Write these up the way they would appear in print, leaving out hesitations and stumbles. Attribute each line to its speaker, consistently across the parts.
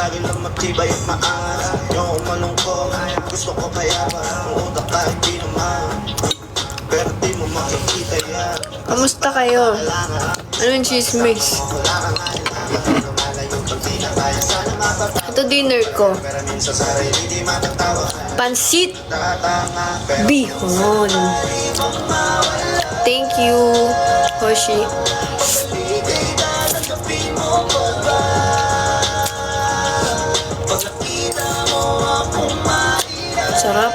Speaker 1: lagi lang matibay at maangas. Yung malungkot, gusto ko kaya ba ang utak kahit di naman. Pero di mo makikita yan.
Speaker 2: Kamusta kayo? Anong chismis? Ito dinner ko. Pansit bihon. Thank you, Hoshi. Sarap.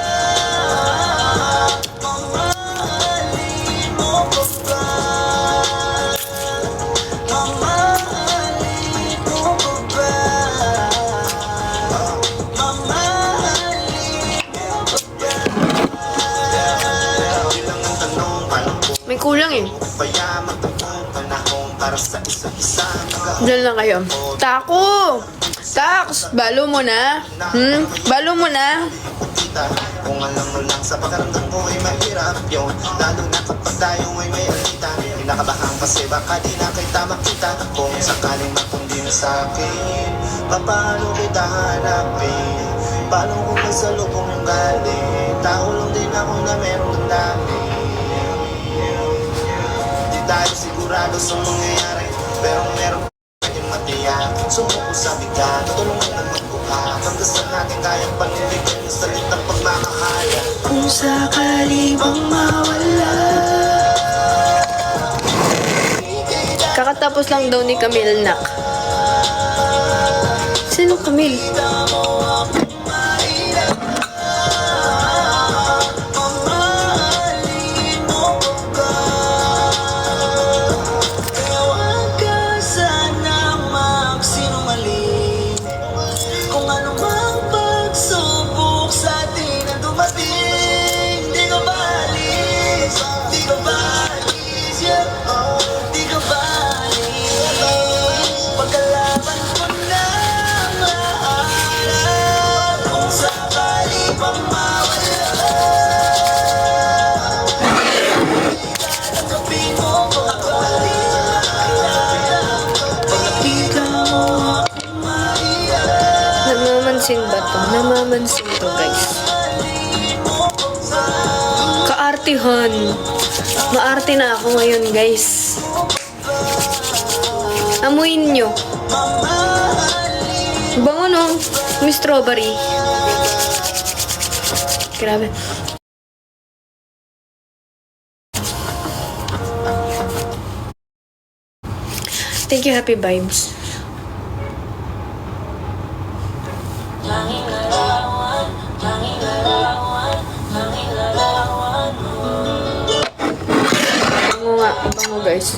Speaker 2: May kulang eh. Diyan lang kayo. Tako! Tax! Balo mo na. Balo mo na.
Speaker 1: Kung alam mo lang sa pakiramdam ko ay mahirap yun. Lalo na kapag tayo ay may alita. Pinakabahan kasi baka di na kita makita. Kung sakaling makundi na sa'kin, paano kita hanapin? Paano kung nasa lubong yung galing? Tao lang din ako na meron ng dami. Di tayo sigurado sa mangyayari, pero meron kayong matiyak. Sumuko sa bigat, tulungan ng magbuka. Pagdasal natin kayang panindigan yung salitang pagmamahala.
Speaker 2: Kung sakali bang mawala. Kakatapos lang daw ni Camille nak. Sino Camille? Namamansin ba to? Namamansin to, guys. Kaartihan. Maarte na ako ngayon, guys. Amuin nyo. Bango no? May strawberry. Grabe. Thank you, Happy Vibes. Bango nga. Bango, guys.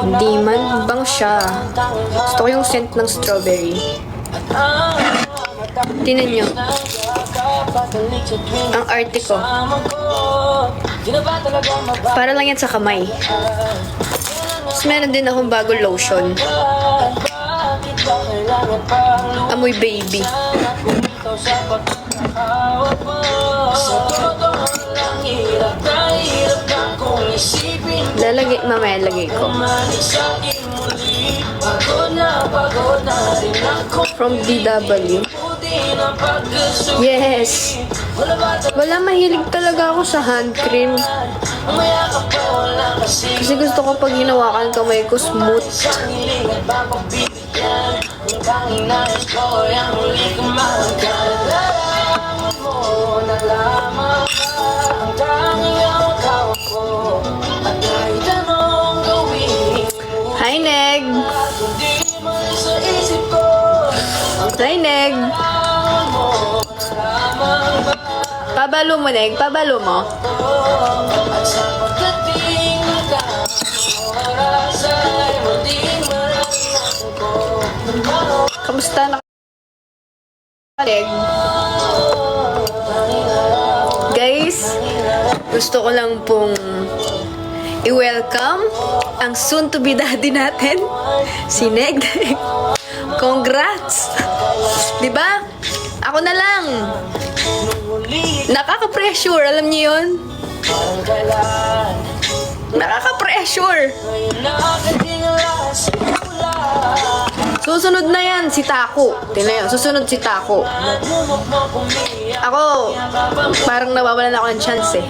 Speaker 2: Hindi man. Bango siya. Gusto ko yung scent ng strawberry. Tingnan nyo. Ang arte ko. Para lang yan sa kamay. Tapos meron din akong bagong lotion. Amoy baby. Mamaya lagay ko. From DW. Yes. Wala, mahilig talaga ako sa hand cream. Kasi gusto ko pag hinawakan kamay ko smooth. Hi, Neg. Hi, Neg. Pabalo mo, Neg. Pabalo mo. Kamusta na, Neg? Guys, gusto ko lang pong i-welcome ang soon-to-be daddy natin, si Neg. Congrats! Diba? Ako na lang. Nakaka-pressure, alam niyo yun? Nakaka-pressure. Susunod na yan, si Taco. Tingnan yun, susunod si Taco. Ako, parang nawawalan ako ng chance eh.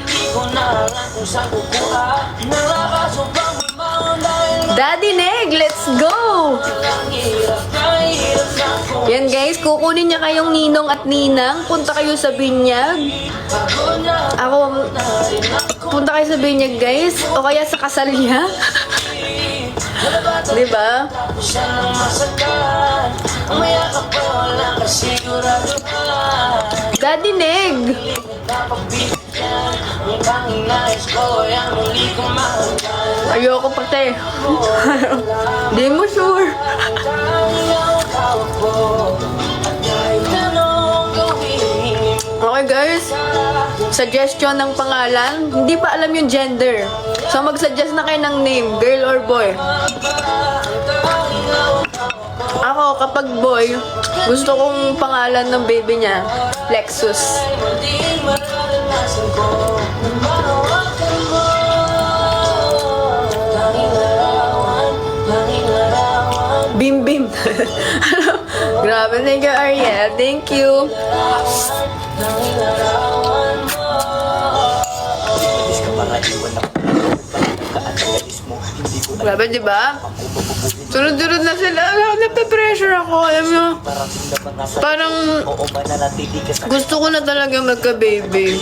Speaker 2: Daddy Neg, let's go! Yan guys, kukunin niya kayong ninong at ninang. Punta kayo sa binyag. Ako, punta kayo sa binyag guys. O kaya sa kasal niya. Diba? Daddy Neg! Ayoko pati. Di mo sure. Okay guys, suggestion ng pangalan. Hindi pa alam yung gender. So mag-suggest na kayo ng name, girl or boy. Ako, kapag boy, gusto kong pangalan ng baby niya, Lexus. Bim Bim. Grabe, thank you Ariel. Thank you. Grabe, diba? Sunod-sunod na sila. Nape-pressure ako. Alam nyo, parang gusto ko na talaga magka-baby.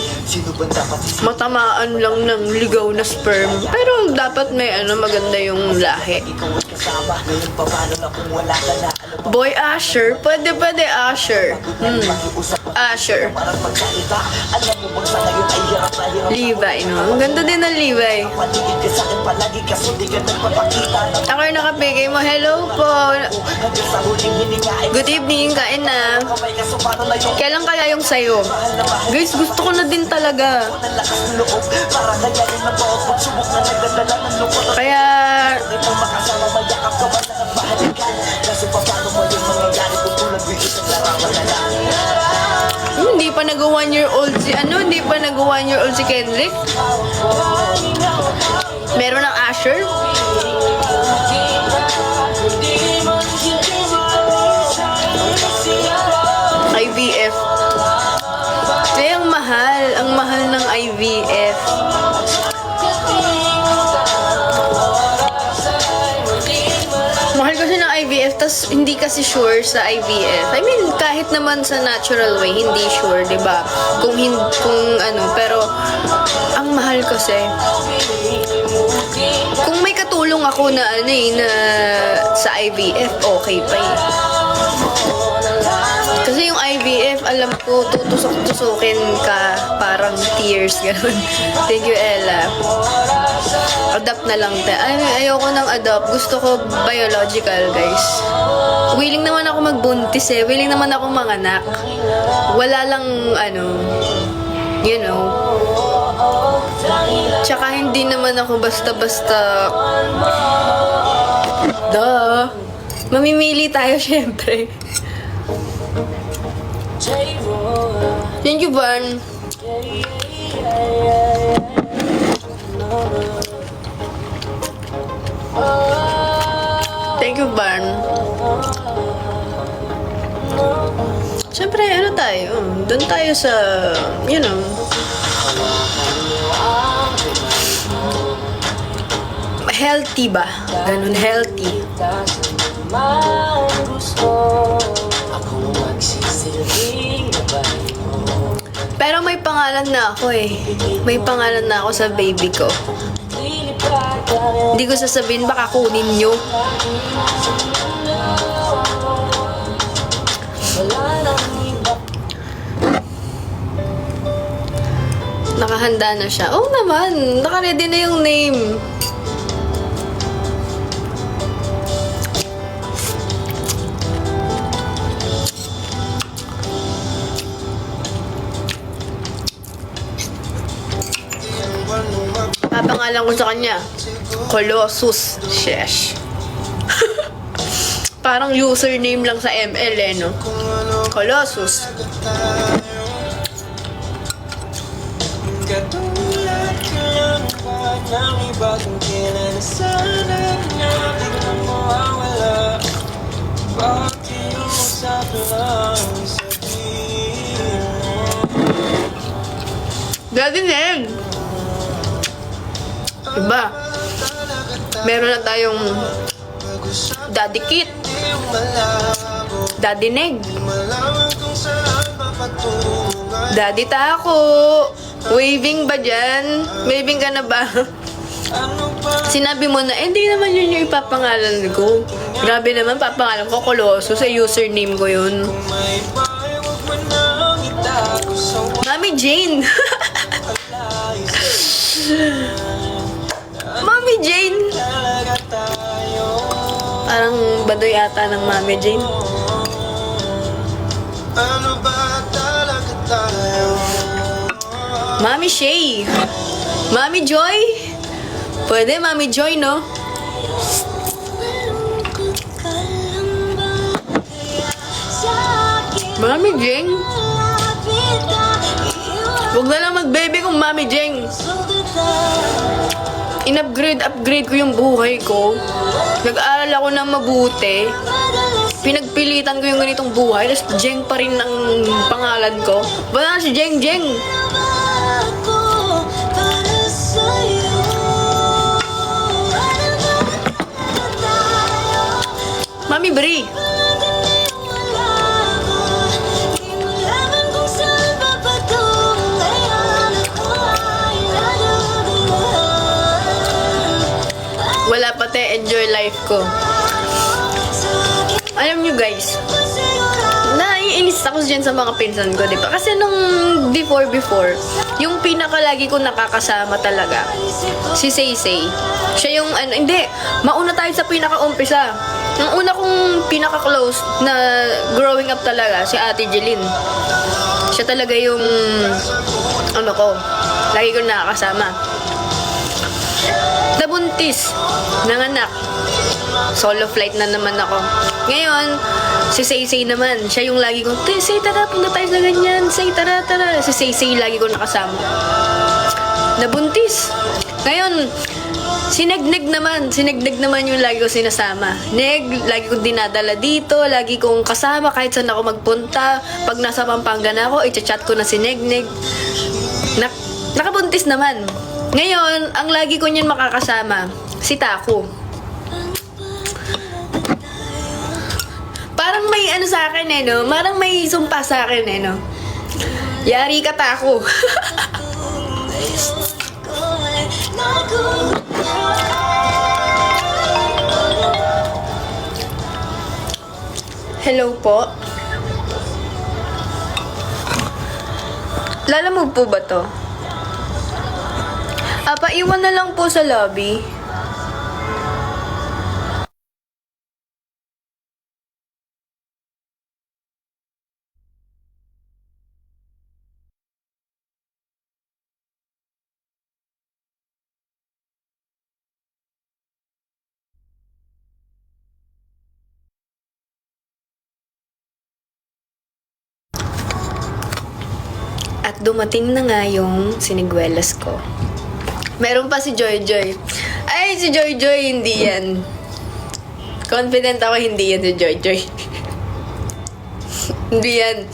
Speaker 2: Matamaan lang ng ligaw na sperm. Pero dapat may maganda yung lahi. Boy Asher? Pwede Asher. Asher. Levi, no? Ang ganda din ng Levi. Ako yung nakapigay mo. Hello po. Good evening. Kain na. Kailan kaya yung sayo? Guys, gusto ko na din talaga. Kaya hindi pa nag 1 year old si hindi pa nag 1 year old si Kendrick. Meron ng Asher. IVF. Kaya ang mahal ng IVF. Mahal kasi ng IVF, tas hindi kasi sure sa IVF. I mean, kahit naman sa natural way, hindi sure, 'di ba? Kung pero ang mahal kasi. Kung may katulong ako na na sa IVF, okay pa eh. Kasi yung IVF, alam ko, tutusok-tusukin ka, parang tears, gano'n. Thank you, Ella. Adopt na lang tayo. Ayoko ng adopt. Gusto ko biological, guys. Willing naman ako magbuntis eh. Willing naman ako manganak. Wala lang, you know. Tsaka hindi naman ako basta-basta. Duh. Mamimili tayo, syempre. Thank you, Van. Thank you, Van. Siyempre, tayo? Doon tayo sa, healthy ba? Ganun, healthy. Pero may pangalan na ako eh. May pangalan na ako sa baby ko. Hindi ko sasabihin, baka kunin nyo. Nakahanda na siya. Oo naman, naka-ready na yung name. Papangalan ko sa kanya, Colossus. Sheesh. Parang username lang sa ML no? Colossus.
Speaker 3: kailangan ng iba kung kailan na sana natin ang mawawala. Pakiusap lang sabihin mo.
Speaker 2: Daddy Ned! Diba? Meron na tayong Daddy Kit, Daddy Neg, Daddy Taco. Waving ba dyan? Waving ka na ba? Sinabi mo na, hindi naman yun yung ipapangalan ko. Grabe naman, papangalan ko Coloso. Sa username ko yun. Mami Jane! Mami Jane! Parang badoy ata ng Mami Jane.
Speaker 1: Ano ba talaga tayo?
Speaker 2: Mami Shay! Mami Joy! Pwede, Mami Joy, no? Mami Jeng? Huwag na lang mag-baby kung Mami Jeng. Upgrade ko yung buhay ko. Nag-aaral ako ng mabuti. Pinagpilitan ko yung ganitong buhay. Tapos Jeng pa rin ang pangalan ko. Wala na si Jeng Jeng. Mami Bri. Wala pati, enjoy life ko. Alam nyo guys, naiinis ako dyan sa mga pinsan ko, diba? Kasi nung before, yung pinakalagi ko nakakasama talaga, si Saysay. Siya yung, hindi, mauna tayo sa pinaka-umpisa. Ang una kong pinaka-close na growing up talaga, si Ate Jeline. Siya talaga yung, lagi ko nakakasama. Nabuntis, nanganak. Solo flight na naman ako. Ngayon, si Saysay naman, siya yung lagi kong, Say, tara, punta tayo sa ganyan. Say, tara. Si Saysay lagi ko nakasama. Nabuntis. Ngayon, si Neg naman yung lagi ko sinasama. Neg, lagi kong dinadala dito, lagi kong kasama kahit saan ako magpunta. Pag nasa Pampanga na ako, i-chat ko na si Neg. Nakabuntis naman. Ngayon, ang lagi ko niyan makakasama, si Taco. Parang may sa akin no? Parang may sumpa sa akin no? Yari ka, Taco. Hello po. Lalamove po ba to? Paiwan na lang po sa lobby. At dumating na nga yung siniguelas ko. Meron pa si Joy Joy. Ay, si Joy Joy, hindi yan. Confident ako, hindi yan si Joy Joy. Hindi yan.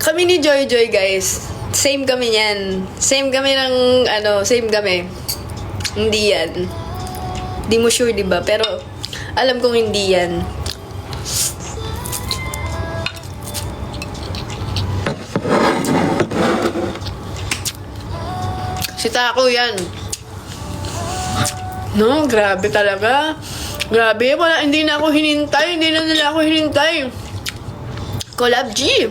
Speaker 2: Kami ni Joy Joy, guys. Same kami niyan. Same kami ng, same kami. Hindi yan. Di mo sure, diba? Pero, alam kong hindi yan. Si Taco yan. No, grabe talaga. Grabe, hindi na ako hinintay. Hindi na nila ako hinintay. Collab G.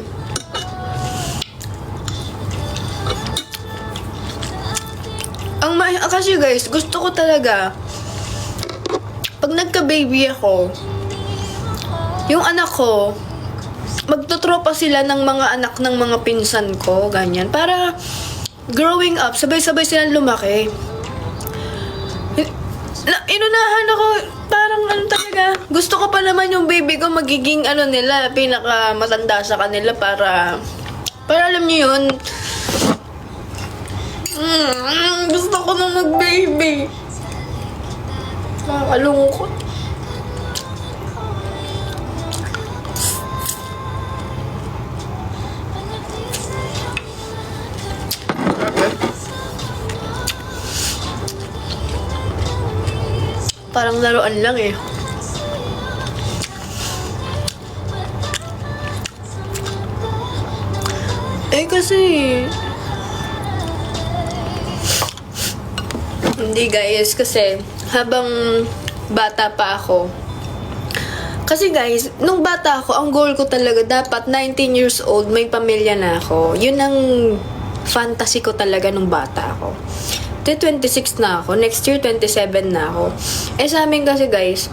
Speaker 2: Kasi guys, gusto ko talaga, pag nagka-baby ako, yung anak ko, magtutropa sila ng mga anak ng mga pinsan ko, ganyan. Para, growing up, sabay-sabay silang lumaki. Inunahan ako, parang talaga, gusto ko pa naman yung baby ko magiging nila, pinaka matanda sa kanila para alam niyo yun, Gusto ko na mag-baby. Nakakalungkot. Parang laruan lang eh. Eh kasi hindi guys, kasi habang bata pa ako, kasi guys, nung bata ako, ang goal ko talaga dapat 19 years old, may pamilya na ako. Yun ang fantasy ko talaga nung bata ako. 26 na ako. Next year, 27 na ako. Eh, sa amin kasi, guys,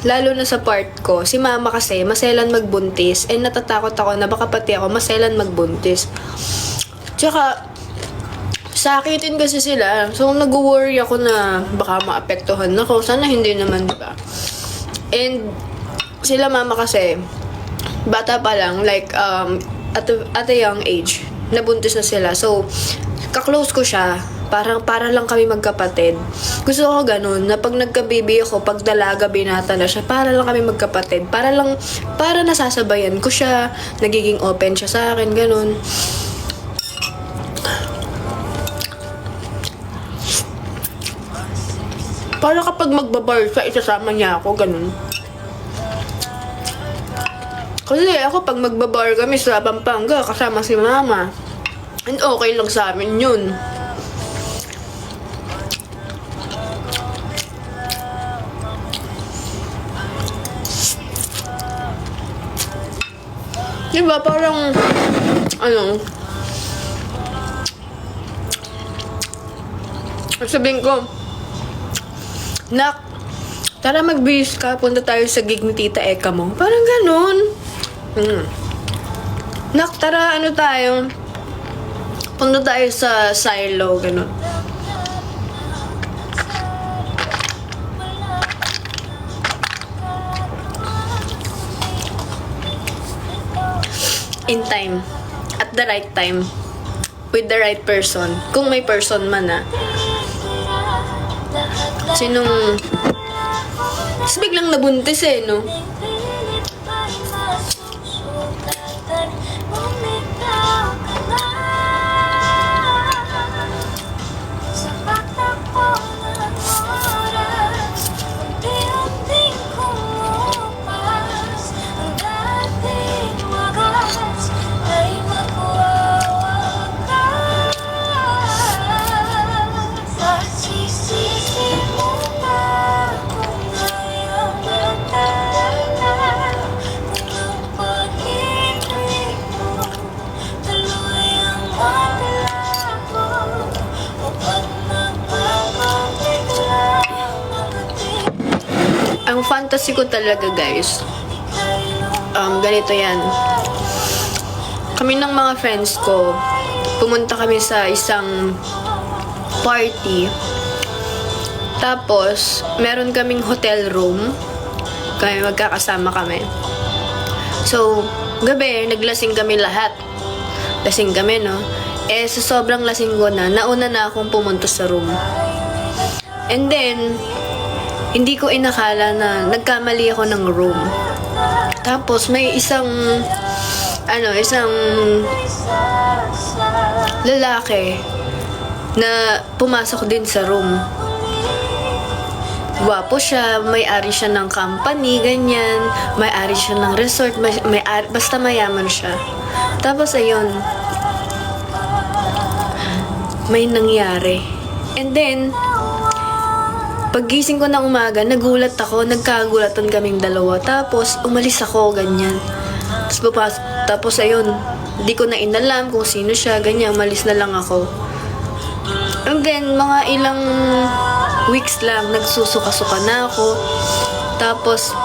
Speaker 2: lalo na sa part ko, si mama kasi, maselan magbuntis. And natatakot ako na baka pati ako maselan magbuntis. Tsaka, sakitin kasi sila. So, nag-worry ako na baka maapektuhan ako. Sana hindi naman, diba? And, sila mama kasi, bata pa lang, like, at a young age, nabuntis na sila. So, ka-close ko siya. Para lang kami magkapatid. Gusto ko ganun, na pag nagka-baby ako, pag dalaga, binata na siya, para lang kami magkapatid. Para nasasabayan ko siya, nagiging open siya sa akin, ganun. Para kapag magbabar siya, isasama niya ako, ganun. Kasi ako, pag magbabar kami sa Pampanga, kasama si mama. And okay lang sa amin yun. Diba, parang, sabihin ko, nak, tara magbihis ka, punta tayo sa gig ni Tita Eka mo. Parang ganun. Nak, tara, tayo, punta tayo sa silo, ganun. In time. At the right time. With the right person. Kung may person man Sinong... Tapos biglang nabuntis no? Ang fantasy ko talaga, guys, ganito yan. Kami ng mga friends ko, pumunta kami sa isang party. Tapos, meron kaming hotel room. Kaya magkakasama kami. So, gabi, naglasing kami lahat. Lasing kami, no? Eh, sa sobrang lasing ko nauna na akong pumunta sa room. And then, hindi ko inakala na nagkamali ako ng room. Tapos may isang lalaki na pumasok din sa room. Gwapo siya, may-ari siya ng company, ganyan. May-ari siya ng resort, basta mayaman siya. Tapos ayun, may nangyari. And then, paggising ko ng umaga, nagkagulatan kaming dalawa. Tapos, umalis ako, ganyan. Tapos ayun, hindi ko na inalam kung sino siya, ganyan, umalis na lang ako. And then, mga ilang weeks lang, nagsusuka-suka na ako. Tapos,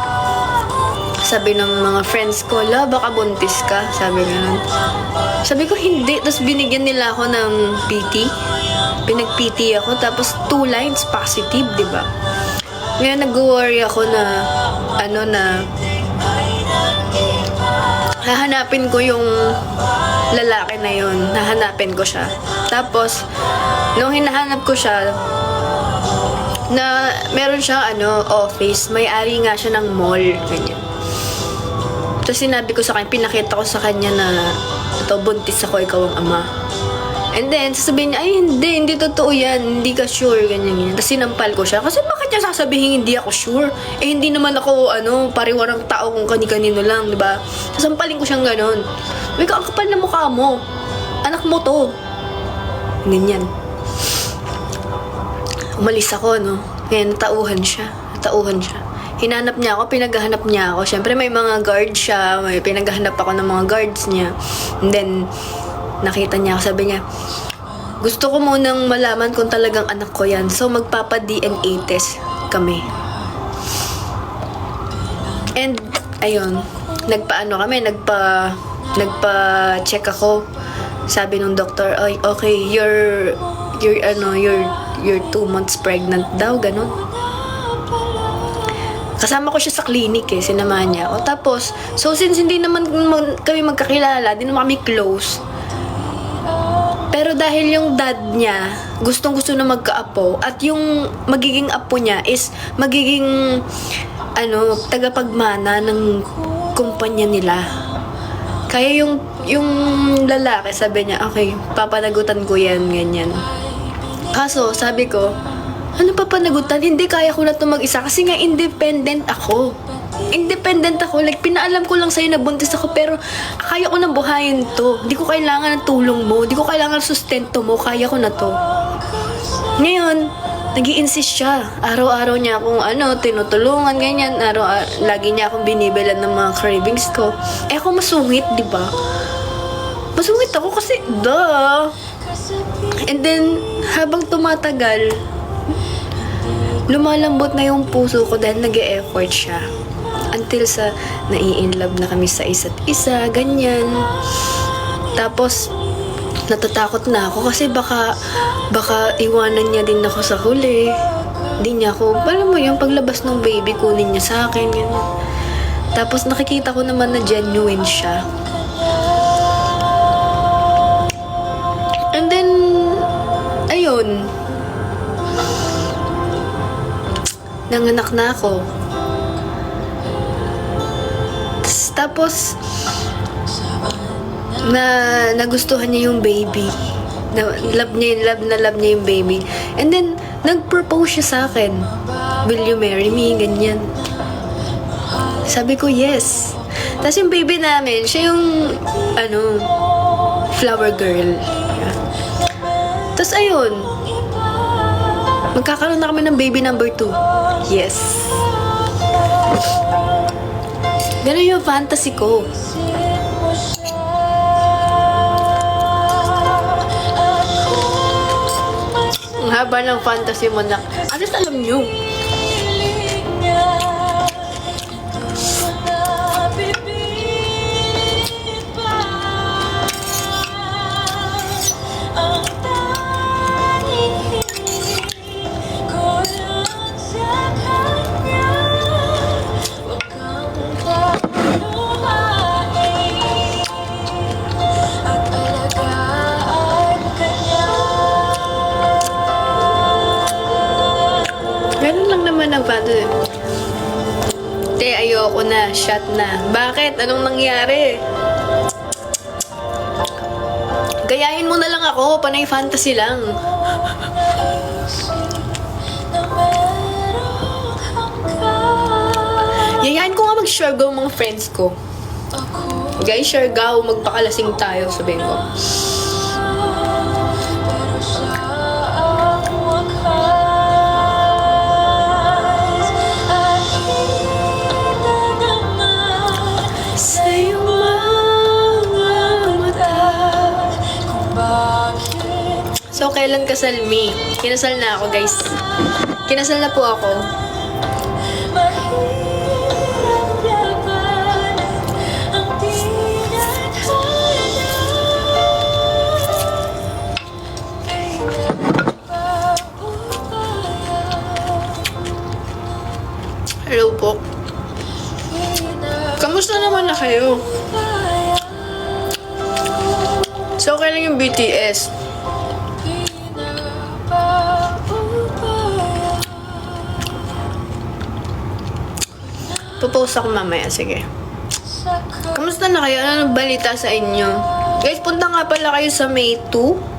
Speaker 2: sabi ng mga friends ko, baka buntis ka? Sabi ganun. Sabi ko, hindi. Tapos binigyan nila ako ng PT. Pinag-PT ako. Tapos 2 lines positive, diba? Ngayon, nag-worry ako na, hahanapin ko yung lalaki na yun. Hahanapin ko siya. Tapos, nung hinahanap ko siya, na meron siyang office, may-ari nga siya ng mall, ganyan. Tapos sinabi ko sa kanya, pinakita ko sa kanya na ito, buntis ako, ikaw ang ama. And then, sasabihin niya, ay hindi totoo yan, hindi ka sure, ganyan. Tapos sinampal ko siya, kasi bakit niya sasabihin hindi ako sure? Eh, hindi naman ako, pariwarang tao kung kani-kanino lang, di ba? Sasampalin ko siyang ganon. Sabi ko, ang kapal na mukha mo. Anak mo to. Ganyan. Umalis ako, Ngayon, natauhan siya. Hinanap niya ako, pinaghahanap niya ako. Siyempre, may mga guards siya. May pinaghahanap ako ng mga guards niya. And then, nakita niya ako. Sabi niya, gusto ko munang malaman kung talagang anak ko yan. So, magpapa-DNA test kami. And, ayun. Nagpa-check ako. Sabi nung doktor, ay, okay, you're 2 months pregnant daw, ganun. Kasama ko siya sa clinic sinamahan niya ako. Tapos, so since hindi naman kami magkakilala, di naman kami close. Pero dahil yung dad niya, gustong-gusto na magka-apo, at yung magiging apo niya is magiging, tagapagmana ng kumpanya nila. Kaya yung lalaki, sabi niya, okay, papanagutan ko yan, ganyan. Kaso, sabi ko, ano papanagutan? Hindi, kaya ko na ito mag-isa. Kasi nga, independent ako. Like, pinaalam ko lang sa'yo na buntis ako, pero kaya ko na buhayin to. Hindi ko kailangan ng tulong mo. Hindi ko kailangan ng sustento mo. Kaya ko na to. Ngayon, nag-i-insist siya. Araw-araw niya akong tinutulungan, ganyan. Lagi niya akong binibilan ng mga cravings ko. Eh, ako masungit, di ba? Masungit ako kasi, And then, habang tumatagal, lumalambot na yung puso ko dahil nag-e-effort siya. Until sa nai-inlove na kami sa isa't isa, ganyan. Tapos, natatakot na ako kasi baka iwanan niya din ako sa huli. Hindi niya ako, alam mo yung paglabas ng baby, kunin niya sa akin, ganyan. Tapos, nakikita ko naman na genuine siya. And then, ayun, nanganak na ako. Tapos, nagustuhan niya yung baby. Love niya yung baby. And then, nag-propose siya sa akin. Will you marry me? Ganyan. Sabi ko, yes. Tapos yung baby namin, siya yung, flower girl. Tapos ayun, magkakaroon na kami ng baby number 2. Yes. Ganun yung fantasy ko. Ang haba ng fantasy mo na. At least alam nyo. Ayoko na, shot na. Bakit? Anong nangyari? Gayahin mo na lang ako, panay fantasy lang. Yayain ko nga mag-shargaw mga friends ko. Guys, shargaw, magpakalasing tayo, sabihin ko. So, kailan kasal me? Kinasal na ako, guys. Kinasal na po ako. Hello po. Kamusta naman na kayo? So, kailan yung BTS? Popost ako mamaya, sige. Kamusta na kayo? Ano balita sa inyo? Guys, punta nga pala kayo sa May 2.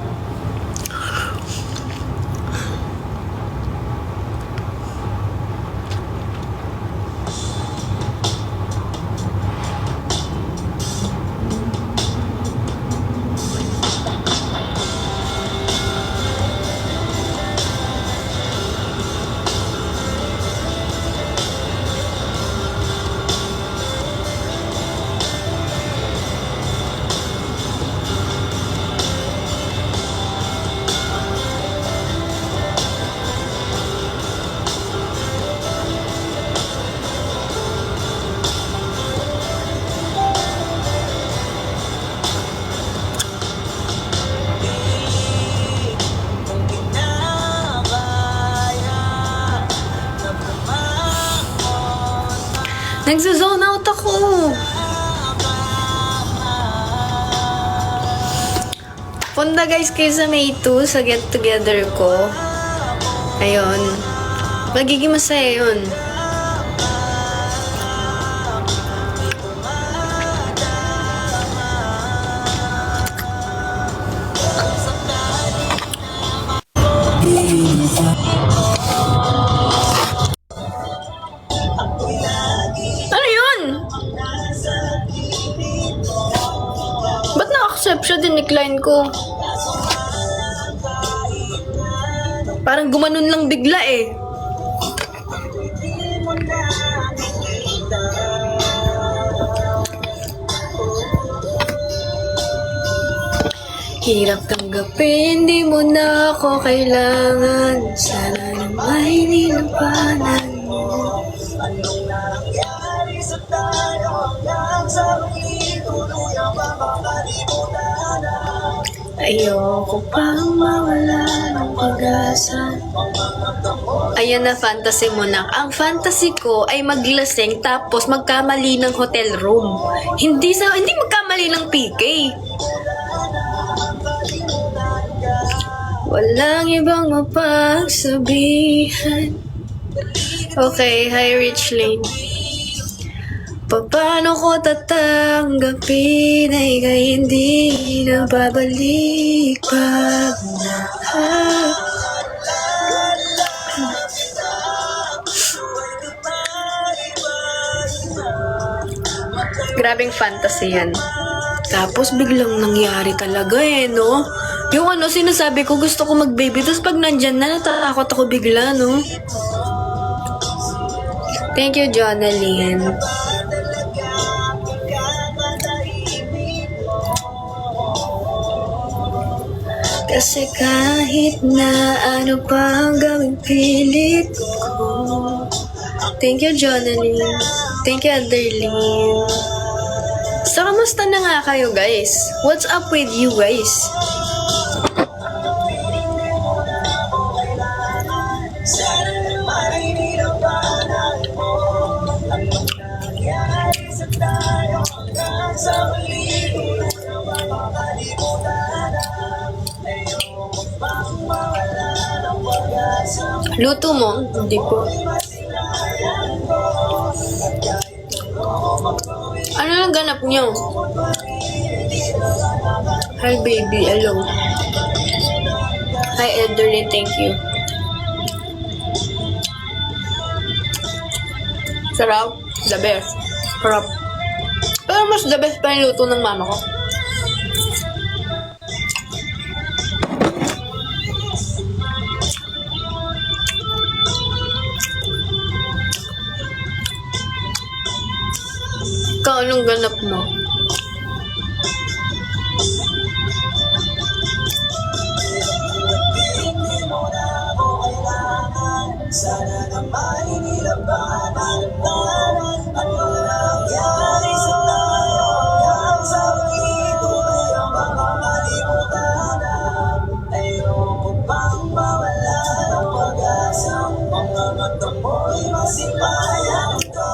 Speaker 3: Kung kinakaya na bumangon
Speaker 2: Nagzo-zone out ako. Punta guys kayo sa May 2 sa get together ko. Ayun. Magiging masaya yun. Ano yun? Ba't na-accept siya? Dinecline ko. Parang gumanon lang bigla eh. Hirap tanggapin, di mo na ako kailangan. Sana na may nilampanan mo.
Speaker 3: Anong nangyari sa tayo hanggang sa muli tuluyang makakalimutan na
Speaker 2: Ayoko pang mawala ng pag-asa. Ayan na fantasy mo na. Ang fantasy ko ay maglasing tapos magkamali ng hotel room. Hindi magkamali ng PK. Walang ibang mapagsabihan. Okay, hi Rich Lane. Paano ko tatanggapin ay ika'y hindi na babalik pag Grabing fantasy yan. Tapos biglang nangyari talaga eh, no? Yung ano, sinasabi ko gusto ko mag-baby, tapos pag nandyan na, natatakot ako bigla, no? Thank you, Jonalyn. Kasi kahit na ano pa ang gawing pilit ko. Thank you, Jonalyn. Thank you, Adeline. So, kamusta na nga kayo, guys? What's up with you, guys?
Speaker 3: sana naman nilampanan mo. Anong nangyari sa tayo hanggang sa muli tuluyang makakalimutan na ayoko pang mawala ng pag-asa.
Speaker 2: Luto mo? Hindi po. Ano lang ganap nyo? Hi, baby. Hello. Hi, Elderly. Thank you. Sarap. The best. Sarap. Pero mas the best pa yung luto ng mama ko. Ikaw, anong ganap mo?
Speaker 3: Sana naman nilampanan mo. Anong nangyari sa tayo hanggang sa muli tuluyang makakalimutan na ayoko pang mawala ng pag-asa. Mga mata mo'y masipayan ko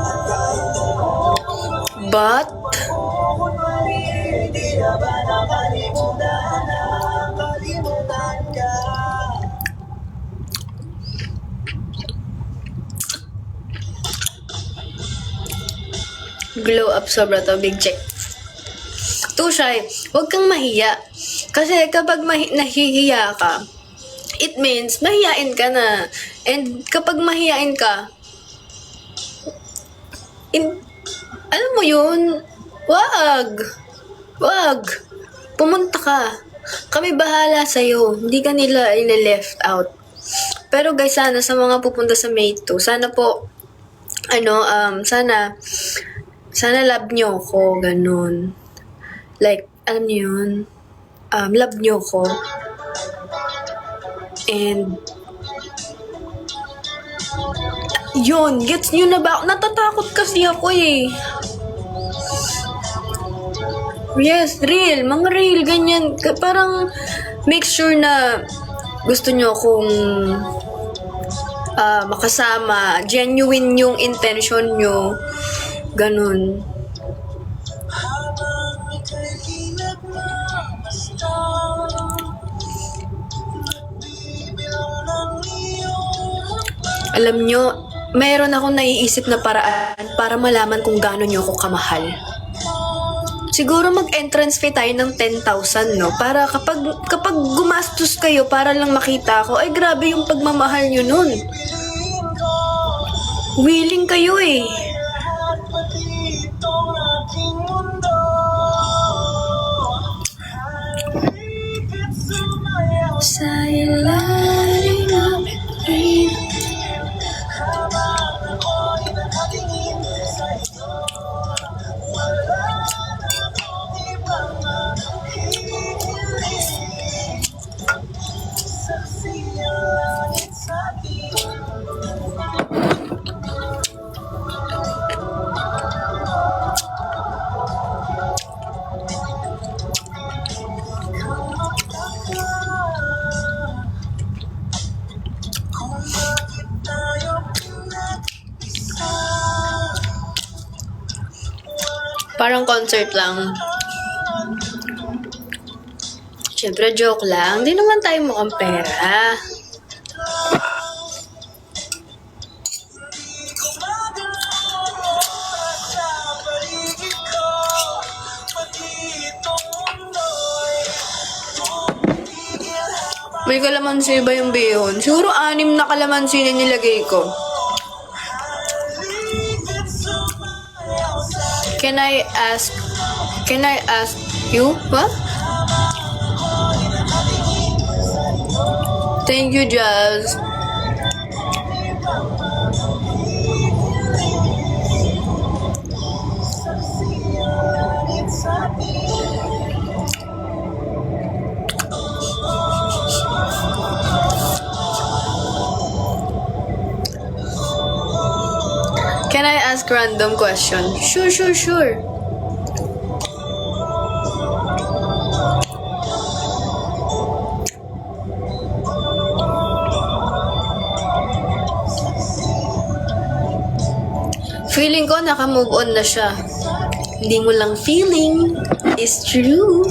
Speaker 3: at kahit
Speaker 2: But,
Speaker 3: kunwari hindi na ba nakalimutan na kalimutan ka.
Speaker 2: Glow up sobra to, big check. Too shy. Huwag kang mahiya. Kasi kapag nahihiya ka, it means mahiyain ka na. And kapag mahiyain ka, alam mo yun, wag. Pumunta ka. Kami bahala sa'yo. Hindi ka nila left out. Pero guys, sana sa mga pupunta sa May 2, sana po, sana love nyo ko, ganun. Like, alam niyo yun, love nyo ko. And, yun, gets nyo na ba? Natatakot kasi ako eh. Yes, real, mga real, ganyan. Parang, make sure na gusto nyo akong makasama. Genuine yung intention nyo. Ganun. Alam nyo, mayroon akong naiisip na paraan para malaman kung gaano nyo ako kamahal. Siguro mag-entrance fee tayo ng 10,000, no? Para kapag gumastos kayo para lang makita ko, ay grabe yung pagmamahal nyo nun. Willing kayo eh. Sa ilalim ng bituin. Parang concert lang. Siyempre, joke lang. Di naman tayo mukhang pera. May kalamansi ba yung bihon? Siguro 6 na kalamansi na nilagay ko. Can I ask you? What? Thank you, Jazz. Can I ask random question? Sure. Feeling ko naka-move on na siya. Hindi mo lang feeling. It's true.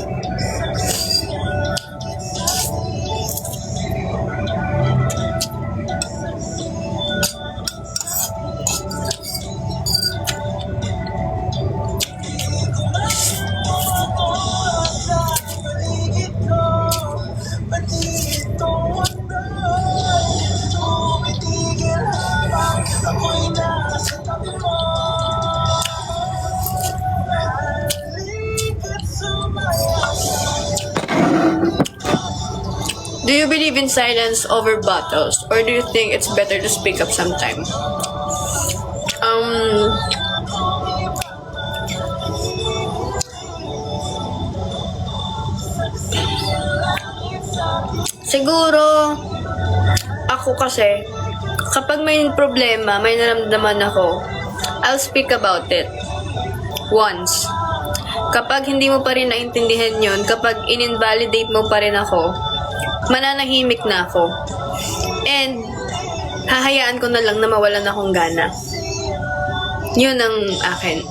Speaker 2: Do you believe in silence over battles, or do you think it's better to speak up sometime? Siguro, ako kasi, kapag may problema, may naramdaman ako, I'll speak about it. Once. Kapag hindi mo pa rin naintindihan yun, kapag in-invalidate mo pa rin ako, mananahimik na ako. And, hahayaan ko na lang na mawalan akong gana. Yun ang akin.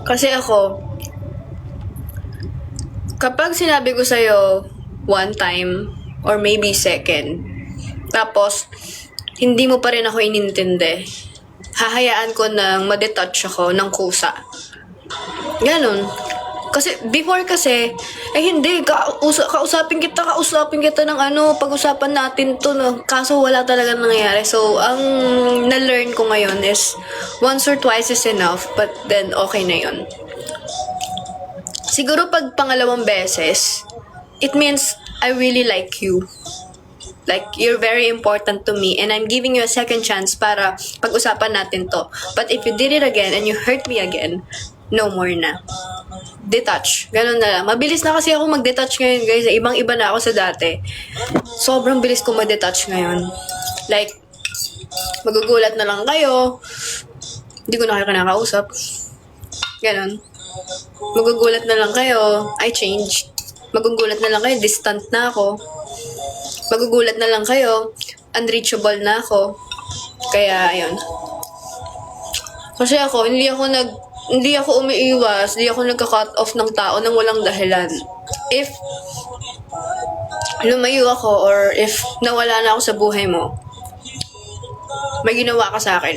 Speaker 2: Kasi ako, kapag sinabi ko sa'yo one time, or maybe second, tapos, hindi mo pa rin ako inintindi, hahayaan ko nang madetouch ako ng kusa. Ganon. Kasi, before kasi, hindi, kausapin kita ng pag-usapan natin to, no? Kaso wala talaga nangyayari. So, ang na-learn ko ngayon is, once or twice is enough, but then okay na yun. Siguro pag pangalawang beses, it means I really like you. Like, you're very important to me and I'm giving you a second chance para pag-usapan natin to. But if you did it again and you hurt me again, no more na. Detach. Ganun na lang. Mabilis na kasi ako mag-detach ngayon, guys. Ibang-iba na ako sa dati. Sobrang bilis ko mag-detach ngayon. Like, magugulat na lang kayo. Hindi ko na kayo kinakausap. Ganun. Magugulat na lang kayo. I changed. Magugulat na lang kayo. Distant na ako. Magugulat na lang kayo. Unreachable na ako. Kaya, ayun. Kasi ako, hindi ako umiiwas, hindi ako nagka-cut off ng tao nang walang dahilan. If lumayo ako or if nawala na ako sa buhay mo, may ginawa ka sa akin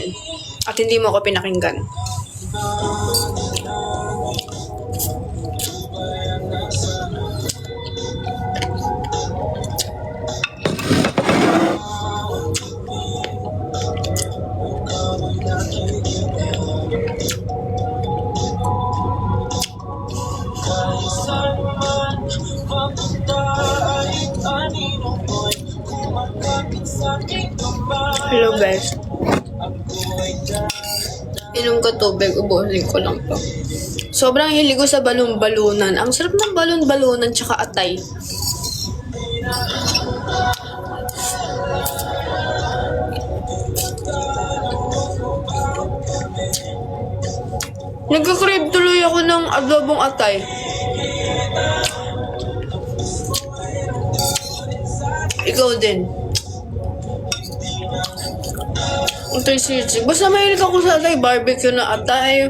Speaker 2: at hindi mo ako pinakinggan. Hello guys. Inom ko tubig, ubusin ko lang to. Sobrang hilig ko sa balon-balunan. Ang sarap ng balon-balunan tsaka atay. Nagka-crave tuloy ako ng adobong atay. Ikaw din. Atay sisig. Basta mahilig ako sa atay. Barbecue na atay.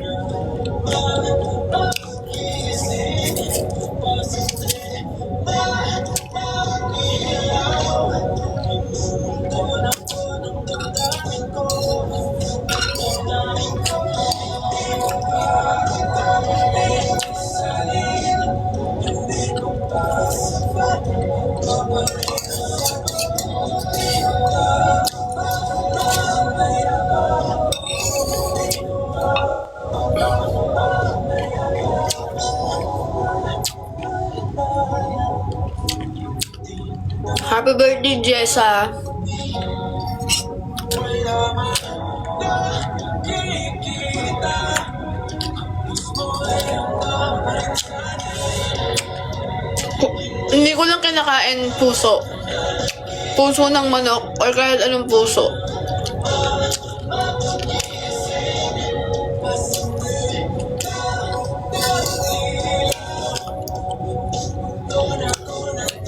Speaker 2: Happy birthday, Jessa. Hindi ko lang kinakain puso. Puso ng manok or kahit anong puso.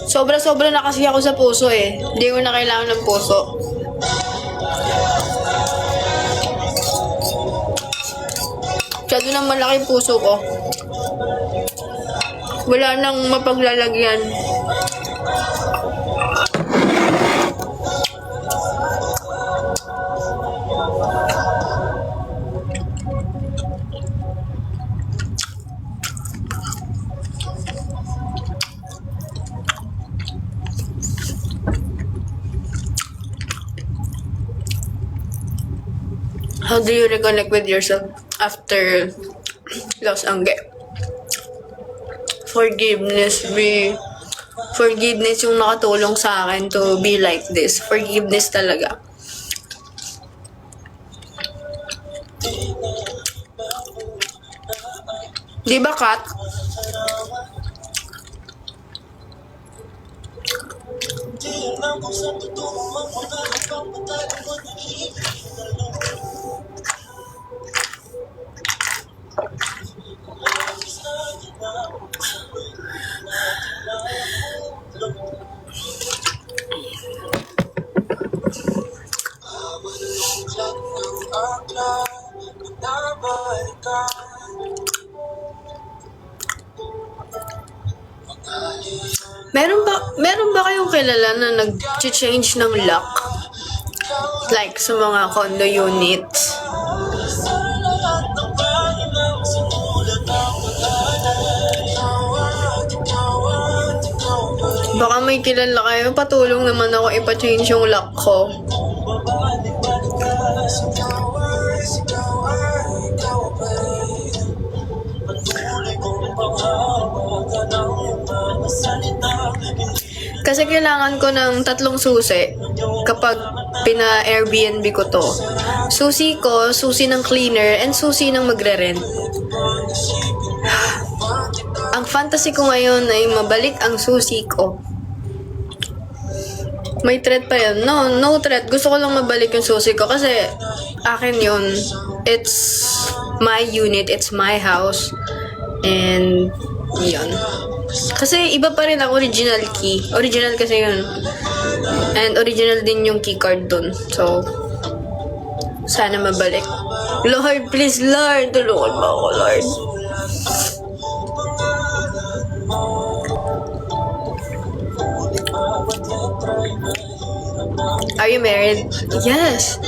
Speaker 2: Sobra-sobra na kasi ako sa puso eh. Hindi ko na kailangan ng puso. Masyado nang malaki puso ko. Wala nang mapaglalagyan. How do you reconnect with yourself after loss angge? Forgiveness yung nakatulong sa akin to be like this. Forgiveness talaga. Di ba, Kat? Meron ba kayong kilala na nag-change ng lock? Like sa mga condo units? Baka may kilala kayo, patulong naman ako ipa-change yung lock ko. Kasi kailangan ko ng 3 susi kapag pina-Airbnb ko to. Susi ko, susi ng cleaner, and susi ng magre-rent. Ang fantasy ko ngayon ay mabalik ang susi ko. May threat pa yun. No threat. Gusto ko lang mabalik yung susi ko kasi akin yun. It's my unit. It's my house. And yun. Kasi iba pa rin ang original key. Original kasi yun. And original din yung key card dun. So, sana mabalik. Lord, please Lord. Tulungan mo ako, Lord. Are you married? Yes.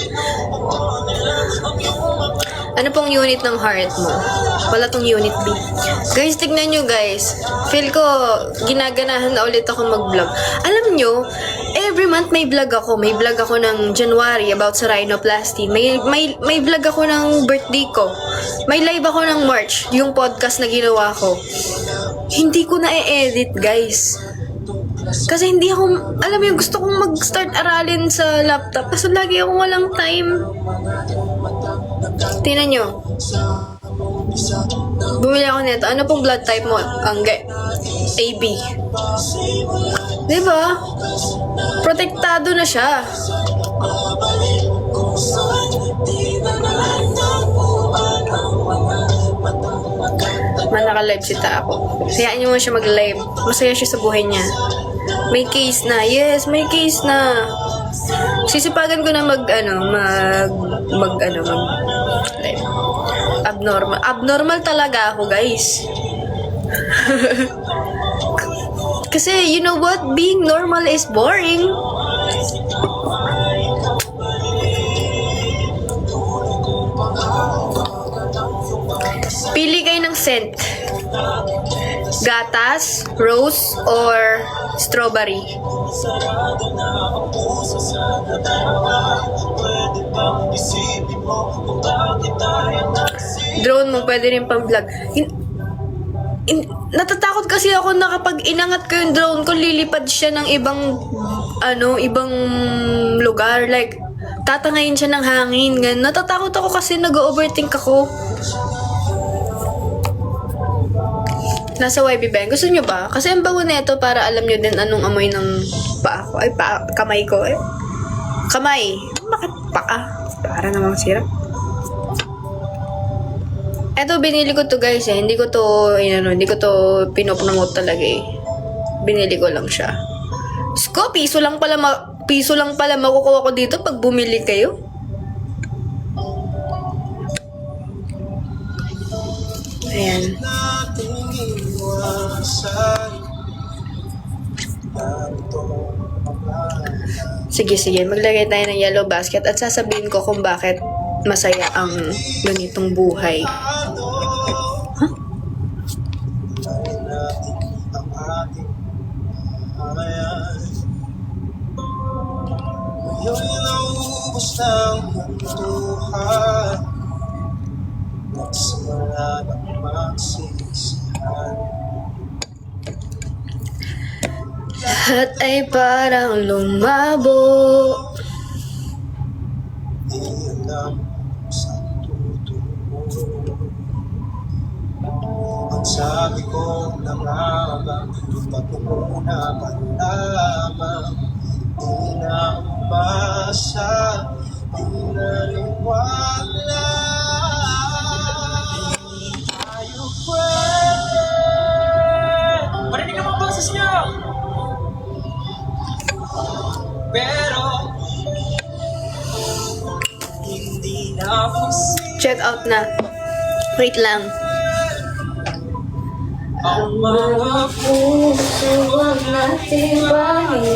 Speaker 2: Ano pong unit ng heart mo? Wala tong unit B. Guys, tignan nyo guys. Feel ko, ginaganahan na ulit ako mag-vlog. Alam nyo, every month may vlog ako. May vlog ako ng January about sa rhinoplasty. May vlog ako ng birthday ko. May live ako ng March, yung podcast na ginawa ko. Hindi ko na-edit guys. Kasi hindi ako, alam mo yung gusto kong mag-start aralin sa laptop. Kasi lagi akong walang time. Tingnan nyo. Bumili ako nito. Ano pong blood type mo? Angge. AB. Diba? Protektado na siya. Naka-live si Tako. Hayaan niyo mo siya mag-live. Masaya siya sa buhay niya. May case na. Yes, may case na. Sisipagan ko na mag live. Abnormal talaga ako, guys. Kasi, you know what? Being normal is boring. Pili kayo ng scent. Gatas, rose, or strawberry. Drone mo, pwede rin pang vlog. Natatakot kasi ako na kapag inangat ko yung drone ko, lilipad siya ng ibang lugar. Like, tatangayin siya ng hangin. Ganun. Natatakot ako kasi nag-overthink ako. Nasa YB Bang. Gusto nyo ba? Kasi ang bango nito para alam nyo din anong amoy ng paa ko. Ay, kamay ko eh. Kamay. Bakit paa? Para namang sirap. Eto, binili ko to guys eh. Hindi ko to pinopromote talaga eh. Binili ko lang siya. Sko, piso lang pala makukuha ko dito pag bumili kayo. Ayan. Sige. Maglagay tayo ng yellow basket at sasabihin ko kung bakit masaya ang ganitong buhay. Huh?
Speaker 3: Ngayon naubos ng buhay. Nagsimula ng magsisihan.
Speaker 2: Lahat ay parang lumabo.
Speaker 3: Di alam saan tutungo. Ang sabi ko na nga ba, patungo na ba lamang? Di na umasa, di na rin wala. Tayo pwede. Marinig ang mga boses niyo! Pero hindi na posible
Speaker 2: Check out na. Wait lang.
Speaker 3: ang mga
Speaker 2: Puso wag natin mahirapan.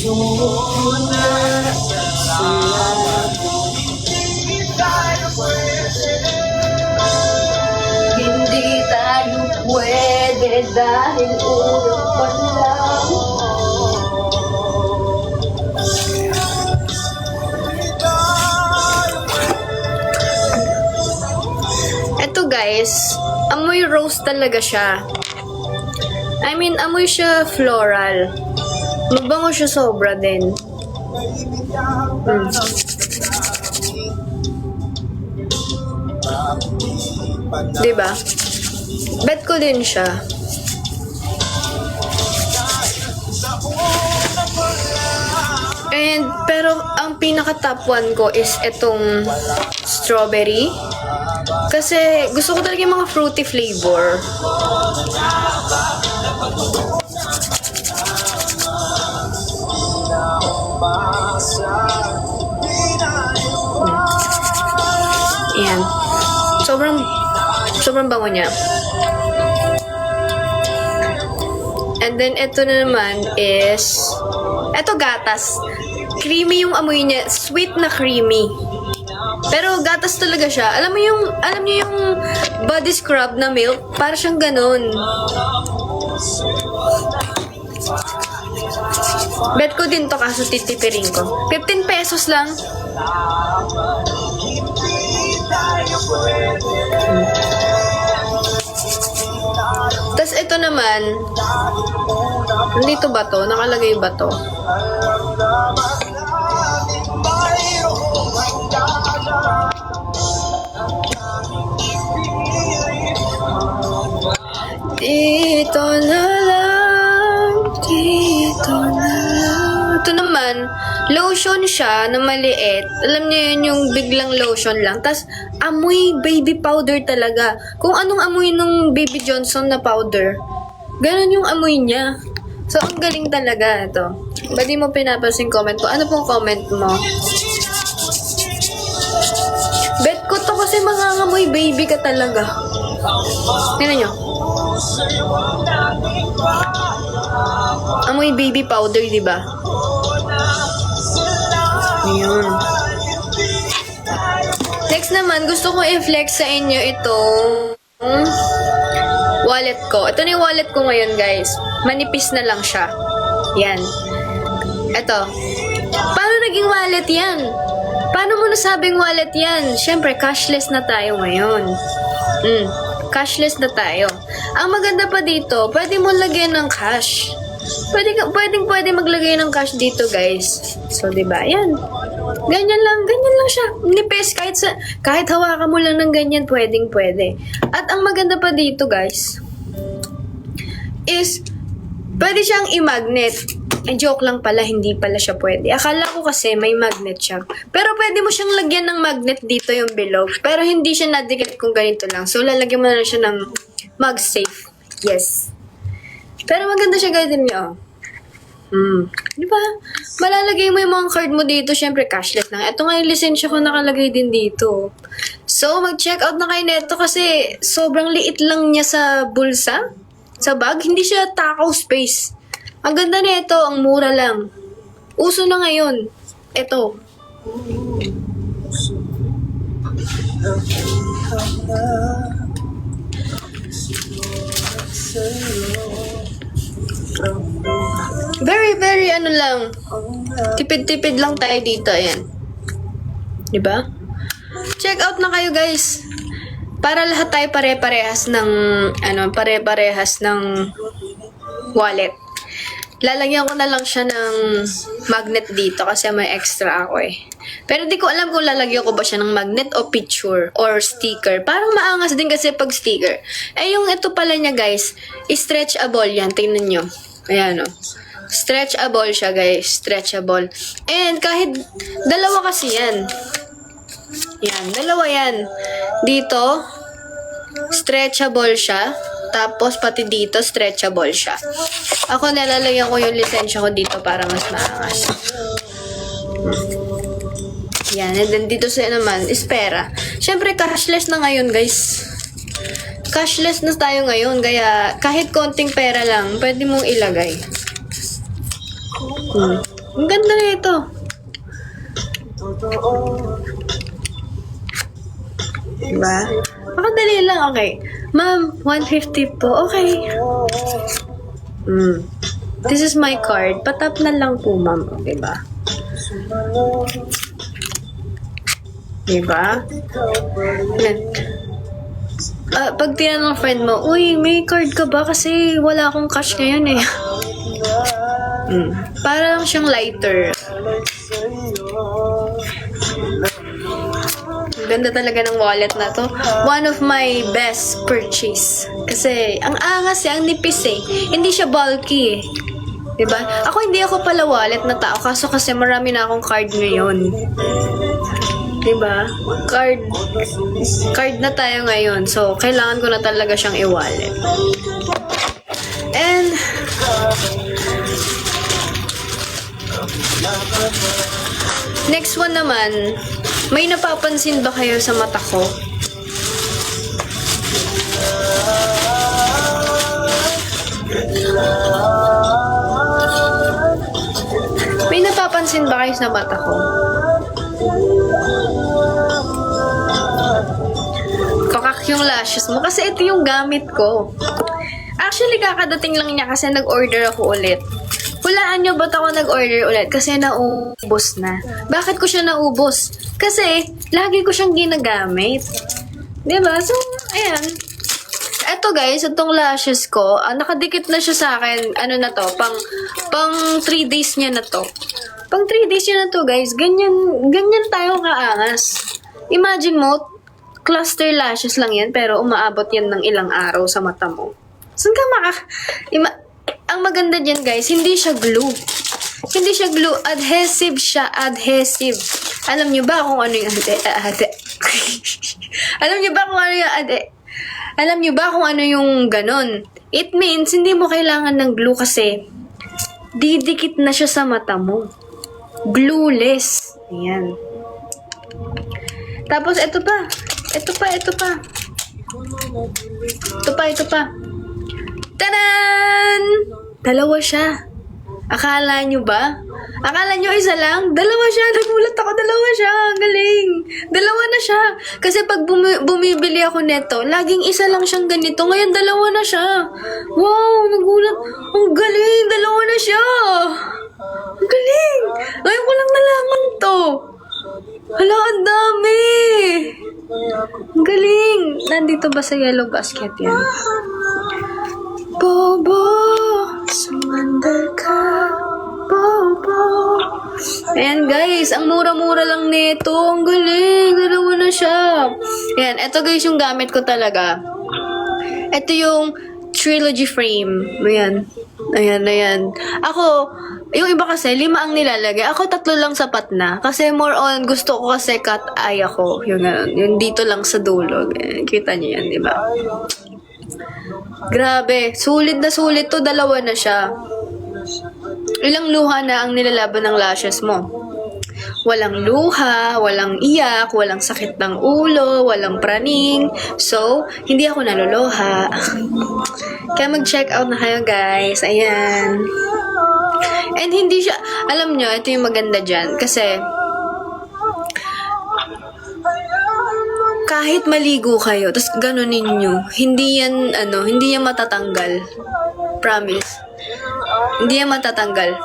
Speaker 3: sumunod na salamat. Hindi tayo pwede.
Speaker 2: Hindi tayo pwede dahil ulo pa is, amoy rose talaga siya. I mean, amoy siya floral. Mabango siya sobra din. Diba? Bet ko din siya. And, pero ang pinaka top 1 ko is itong strawberry. Kasi gusto ko talaga yung mga fruity flavor. Ayan. Sobrang bango niya. And then, ito na naman is, ito gatas. Creamy yung amoy niya. Sweet na creamy. Pero gatas talaga siya. Alam niyo yung body scrub na milk? Para siyang ganun. Bet ko din to kaso titipirin ko. 15 pesos lang. Tapos ito naman, nandito ba to? Nakalagay ba to? Dito na lang, dito na lang. Ito naman, lotion siya na maliit. Alam niyo yun, yung biglang lotion lang. Tapos, amoy baby powder talaga. Kung anong amoy nung Baby Johnson na powder, ganun yung amoy niya. So, ang galing talaga ito. Ba di mo pinapansin comment ko? Ano pong comment mo? Bet ko to kasi mangangamoy baby ka talaga. Tingnan nyo. Amoy baby powder, di ba? Ayun. Next naman, gusto ko i-flex sa inyo itong wallet ko. Ito na yung wallet ko ngayon, guys. Manipis na lang siya. Yan. Ito. Paano naging wallet yan? Paano mo nasabing wallet yan? Siyempre, cashless na tayo ngayon. Cashless na tayo. Ang maganda pa dito, pwede mo lagyan ng cash. Pwede maglagay ng cash dito, guys. So, diba? Yan. Ganyan lang siya. Nipis, kahit hawakan mo lang ng ganyan, pwede. At ang maganda pa dito, guys, is, pwede siyang i-magnet. Joke lang pala, hindi pala siya pwede. Akala ko kasi may magnet siya. Pero pwede mo siyang lagyan ng magnet dito yung below. Pero hindi siya nadikit kung ganito lang. So, lalagyan mo na siya ng MagSafe. Yes. Pero maganda siya gawin niyo. Di ba? Malalagay mo yung mga card mo dito. Siyempre, cashless lang. Ito nga yung lisensya ko nakalagay din dito. So, mag-check out na kayo neto kasi sobrang liit lang niya sa bulsa. Sa bag. Hindi siya takaw space. Ang ganda nito, ang mura lang. Uso na ngayon. Ito. Very ano lang. Tipid-tipid lang tayo dito. Ayan. Diba? Check out na kayo, guys. Para lahat tayo pare-parehas ng wallet. Lalagyan ko na lang siya ng magnet dito kasi may extra ako eh. Pero di ko alam kung lalagyan ko ba siya ng magnet o picture or sticker. Parang maangas din kasi pag sticker. Eh yung ito pala niya, guys, stretchable yan. Tingnan nyo. Ayan o. Stretchable siya, guys. Stretchable. And kahit dalawa kasi yan. Yan. Dalawa yan. Dito, stretchable siya. Tapos, pati dito, stretchable siya. Ako, nalalagyan ko yung lisensya ko dito para mas maangas. Yan. And then, dito sa naman, is pera. Siyempre, cashless na ngayon, guys. Cashless na tayo ngayon. Kaya, kahit konting pera lang, pwede mong ilagay. Ang ganda na ito. Diba? Makadali lang, okay. Ma'am, 150 po. Okay. This is my card. Patap na lang po, ma'am. Okay ba? Diba? pag tinanong ng friend mo, uy, may card ka ba? Kasi wala akong cash ngayon eh. Para lang siyang lighter. Ganda talaga ng wallet na to. One of my best purchase. Kasi, ang angas eh, ang nipis eh. Hindi siya bulky eh. Diba? Hindi ako pala wallet na tao. Kaso kasi marami na akong card ngayon. Diba? Card na tayo ngayon. So, kailangan ko na talaga siyang i-wallet. And, next one naman, may napapansin ba kayo sa mata ko? May napapansin ba kayo sa mata ko? Kakak yung lashes mo kasi ito yung gamit ko. Actually, kakadating lang niya kasi nag-order ako ulit. Hulaan nyo ba't ako nag-order ulit? Kasi naubos na. Bakit ko siya naubos? Kasi, lagi ko siyang ginagamit. Diba? So, ayan. Eto guys, itong lashes ko, nakadikit na siya sa akin. Ano na to? Pang 3 days niya na to. Pang 3 days niya na to guys. Ganyan tayo kaangas. Imagine mo, cluster lashes lang yan, pero umaabot yan ng ilang araw sa mata mo. Saan ka ang maganda dyan guys, hindi siya glue. Hindi siya glue. Adhesive siya. Adhesive. Alam niyo ba kung ano yung Alam niyo ba kung ano yung Alam niyo ba kung ano yung ganon? It means, hindi mo kailangan ng glue kasi didikit na siya sa mata mo. Glueless. Ayan. Tapos, ito pa. Ito pa. Tadan! Dalawa siya. Akala nyo ba? Akala nyo isa lang? Dalawa siya. Nagulat ako. Dalawa siya. Galing. Dalawa na siya. Kasi pag bumibili ako neto, laging isa lang siyang ganito. Ngayon, dalawa na siya. Wow, nagulat. Ang galing. Dalawa na siya. Ang galing. Ngayon ko lang nalaman to. Hala, ang dami. Ang galing. Nandito ba sa yellow basket yan? Bobo, sumandal ka, Bobo. Ayan guys, ang mura-mura lang nito. Ang galing, dalawa na siya. Ayan, eto guys yung gamit ko talaga. Ito yung trilogy frame. Ayan. Ako, yung iba kasi, 5 ang nilalagay. Ako, 3 lang sapat na. Kasi more on, gusto ko kasi cat eye ako. Yung dito lang sa dulo. Kita niyo yan, di ba? Grabe, sulit to, 2 na siya. Ilang luha na ang nilalaban ng lashes mo? Walang luha, walang iyak, walang sakit ng ulo, walang praning. So, hindi ako naluluha. Kaya mag-check out na kayo guys. Ayan. And hindi siya, alam nyo, ito yung maganda dyan. Kasi, kahit maligo kayo, tapos ganunin nyo, hindi yan matatanggal. Promise. Hindi yan matatanggal.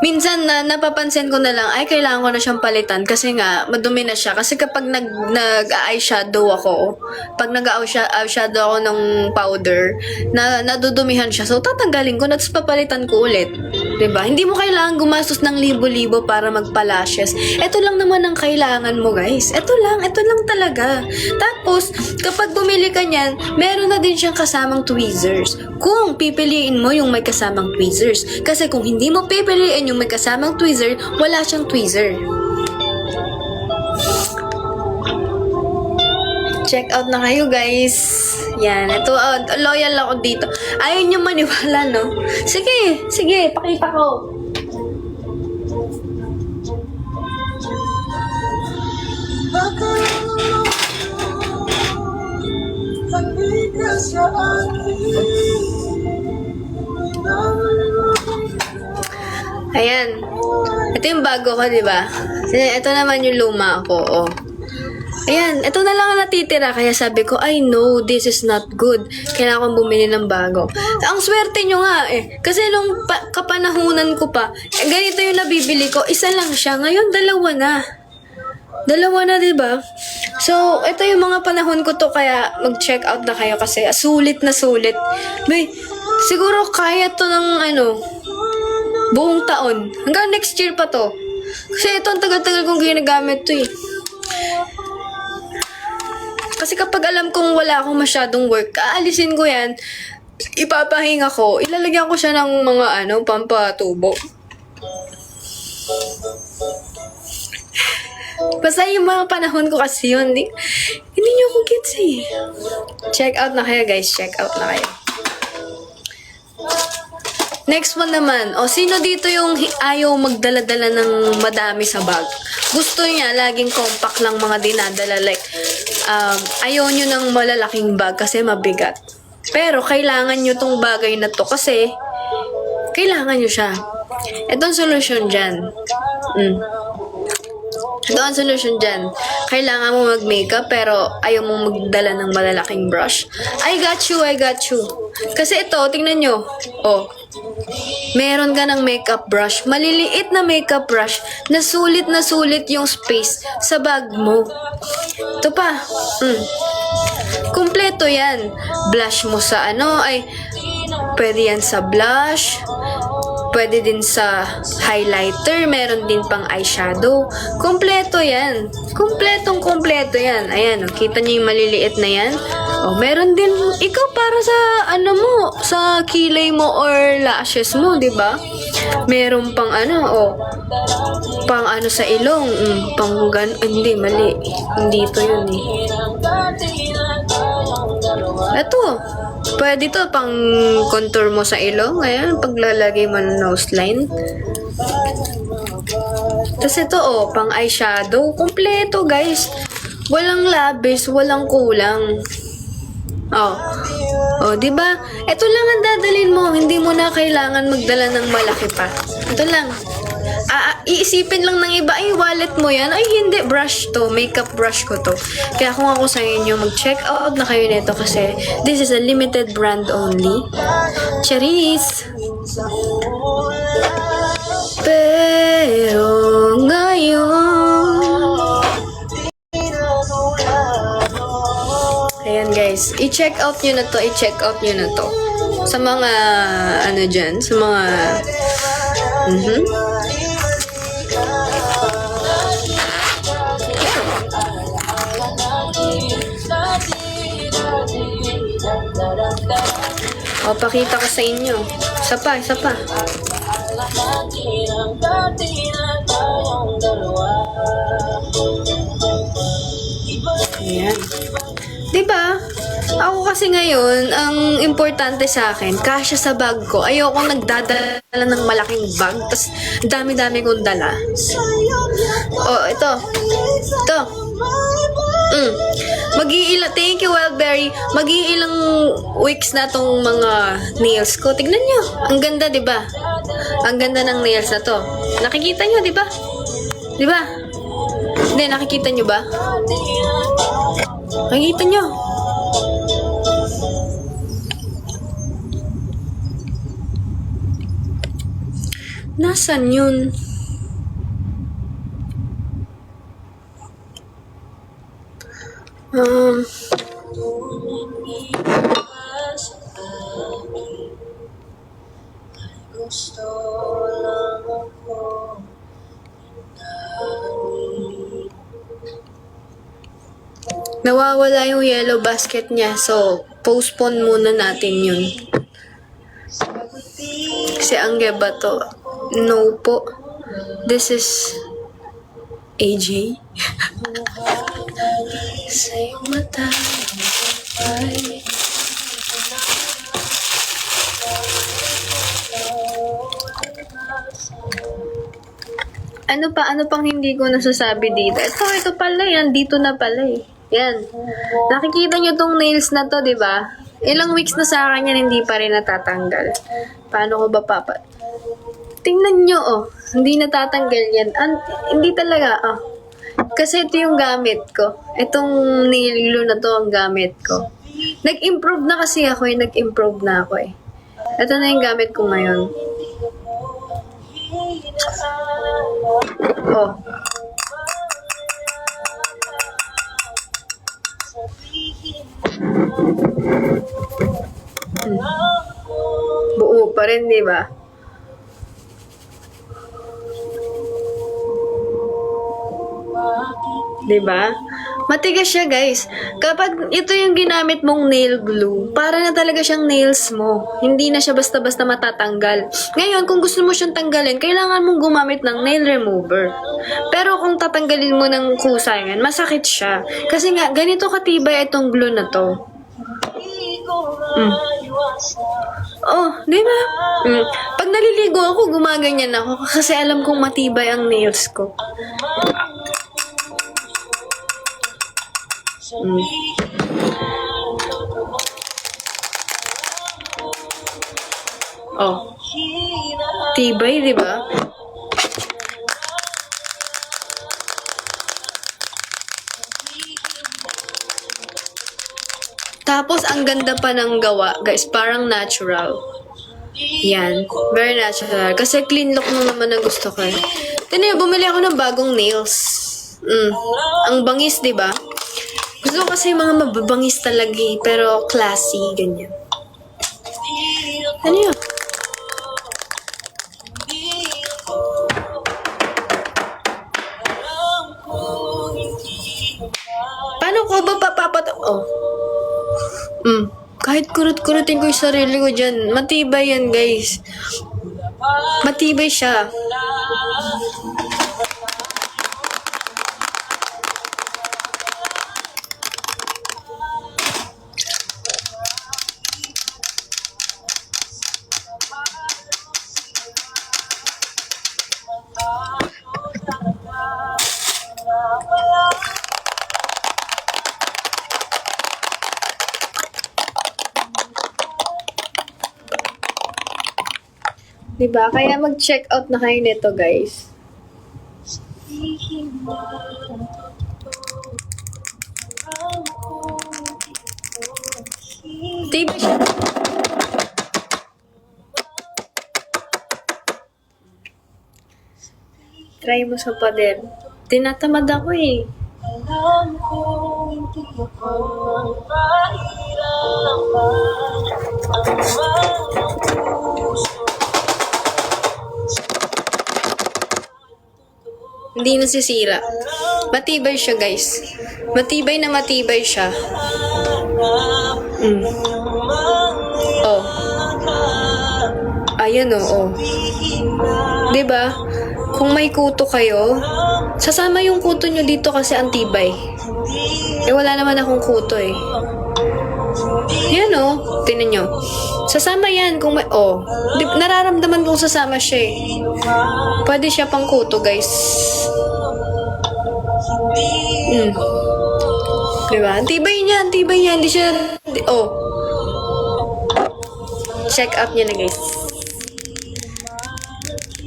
Speaker 2: Minsan napapansin ko na lang, ay kailangan ko na siyang palitan kasi nga madumi na siya. Kasi kapag nag-eyeshadow ako, pag nag-eyeshadow ako ng powder, nadudumihan siya. So tatanggalin ko na tapos papalitan ko ulit. 'Di ba? Hindi mo kailangan gumastos ng libo-libo para magpa-lashes. Ito lang naman ang kailangan mo, guys. Ito lang talaga. Tapos kapag bumili ka niyan, meron na din siyang kasamang tweezers. Kung pipiliin mo yung may kasamang tweezers. Kasi kung hindi mo pipiliin yung may kasamang tweezer, wala siyang tweezer. Check out na kayo, guys. Yan. Ito, loyal ako dito. Ayaw nyo maniwala, no? Sige, pakita ko. Ayan. Ito yung bago ko, di ba? Ito naman yung luma ko, oh. Ayan, ito na lang ang natitira. Kaya sabi ko, I know this is not good. Kailangan kong bumili ng bago. Ang swerte nyo nga eh. Kasi nung kapanahunan ko pa, ganito yung nabibili ko. Isa lang siya. Ngayon, 2 na. Dalawa na, 'di ba? So, ito yung mga panahon ko to kaya mag-check out na kayo kasi sulit na sulit. May siguro kaya to ng buong taon. Hanggang next year pa to. Kasi ito ang tagal-tagal kong ginagamit to eh. Kasi kapag alam kong wala akong masyadong work, aalisin ko yan, ipapahinga ko, ilalagyan ko siya ng mga pampatubo. Basta yung mga panahon ko kasi yun, hindi nyo ko gets eh. Check out na kayo guys, check out na kayo. Next one naman, sino dito yung ayaw magdala-dala ng madami sa bag? Gusto niya, laging compact lang mga dinadala. Like, ayaw nyo ng malalaking bag kasi mabigat. Pero, kailangan nyo tong bagay na to kasi kailangan nyo siya. Ito ang solusyon dyan. Ito ang solusyon dyan. Kailangan mo mag-makeup pero ayaw mo magdala ng malalaking brush. I got you. Kasi ito, tingnan nyo. Meron ka ng makeup brush. Maliliit na makeup brush na sulit yung space sa bag mo. Ito pa. Kumpleto yan. Blush mo sa pwede yan sa blush. Pwede din sa highlighter. Meron din pang eyeshadow. Kumpleto yan. Kumpleto yan. Ayan, kita niyo yung maliliit na yan. Meron din ikaw para sa sa kilay mo or lashes mo, 'di ba? Meron pang pang sa ilong, hindi mali. Hindi to 'yun eh. Ito, pwede to pang contour mo sa ilong, ayan, paglalagay mo ng nose line. Tapos ito pang eyeshadow, kumpleto guys. Walang labis, walang kulang. Di ba? Ito lang ang dadalhin mo. Hindi mo na kailangan magdala ng malaki pa. Ito lang. Iisipin lang ng iba, ay wallet mo yan. Ay hindi, brush to. Makeup brush ko to. Kaya kung ako sa inyo, mag-check out na kayo nito kasi this is a limited brand only. Charis! Pero ngayon ayan guys, i-check out nyo na to, sa mga dyan, sa mga pakita ko sa inyo. Isa pa. Ayan. Diba? Ako kasi ngayon, ang importante sa akin, kasya sa bag ko. Ayoko nagdadala ng malaking bag, tas dami-dami kong dala. Ito. Thank you, Wildberry. Mag-iilang weeks na tong mga nails ko. Tignan nyo. Ang ganda, diba? Ang ganda ng nails na to. Nakikita nyo, diba? Diba? Hindi, nakikita nyo ba? Nakikita nyo. Nasaan yun?
Speaker 3: Gusto lang ako
Speaker 2: Nawawala yung yellow basket niya, so postpone muna natin yun. Kasi ang geba to. No po. This is AJ. Sa iyong mata ay ano pang hindi ko nasasabi dito? Ito pala yan. Dito na pala eh. Yan. Nakikita nyo tong nails na to, di ba? Ilang weeks na sa akin yan, hindi pa rin natatanggal. Paano ko ba Tingnan nyo, Hindi natatanggal yan. Hindi talaga, Kasi ito yung gamit ko. Itong nail glue na to ang gamit ko. Nag-improve na kasi ako eh. Ito na yung gamit ko ngayon. Buo pa rin, di ba? Di ba? Matigas siya, guys. Kapag ito yung ginamit mong nail glue, para na talaga siyang nails mo. Hindi na siya basta-basta matatanggal. Ngayon, kung gusto mo siyang tanggalin, kailangan mong gumamit ng nail remover. Pero kung tatanggalin mo ng kusayan, masakit siya. Kasi nga, ganito katibay itong glue na to. Oh, di ba? Pag naliligo ako, gumaganyan ako kasi alam kong matibay ang nails ko. Oh. Tibay, di ba? Tapos, ang ganda pa ng gawa, guys. Parang natural. Yan. Very natural. Kasi clean look mo naman ang gusto ko. Tinan, bumili ako ng bagong nails. Ang bangis, di ba? Gusto ko kasi mga mababangis talaga eh, pero classy, ganyan. Ano yun? Paano ko ba Oh. Kahit kurut-kurutin ko yung sarili ko dyan, matibay yan, guys. Matibay siya. Diba? Kaya mag-check out na kayo nito, guys. Diba siya? Try mo sa pader. Tinatamad ako eh.
Speaker 3: Alam ko hindi ako mahirapan ang mga puso.
Speaker 2: Hindi nasisira. Matibay siya, guys. Matibay na matibay siya. Oh. Ayan oh. Diba? Kung may kuto kayo, sasama yung kuto nyo dito kasi antibay. Eh, wala naman akong kuto eh. Yan oh. Tinan nyo. Sasama yan kung may... Oh. Nararamdaman kong sasama siya eh. Pwede siya pang kuto, guys. Diba? Antibay niya. Hindi siya... Oh. Check out niya na, guys.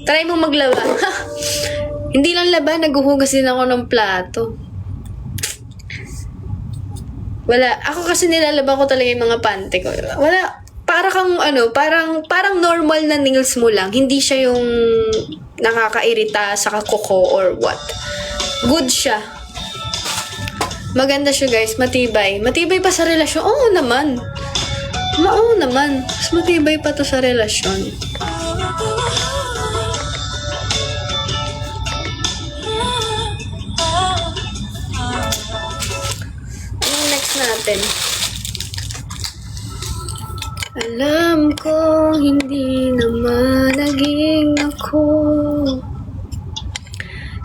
Speaker 2: Try mo maglaba. Hindi lang laba, naghuhugas din ako ng plato. Wala. Ako kasi nilalaba ko talaga yung mga pante ko. Wala. Para kang parang normal na nails mo lang. Hindi siya yung nakakairita sa kuko or what. Good siya. Maganda siya, guys. Matibay. Matibay pa sa relasyon. Oo naman. Oo naman. Mas matibay pa to sa relasyon. Anong next natin? Alam ko hindi naman naging ako.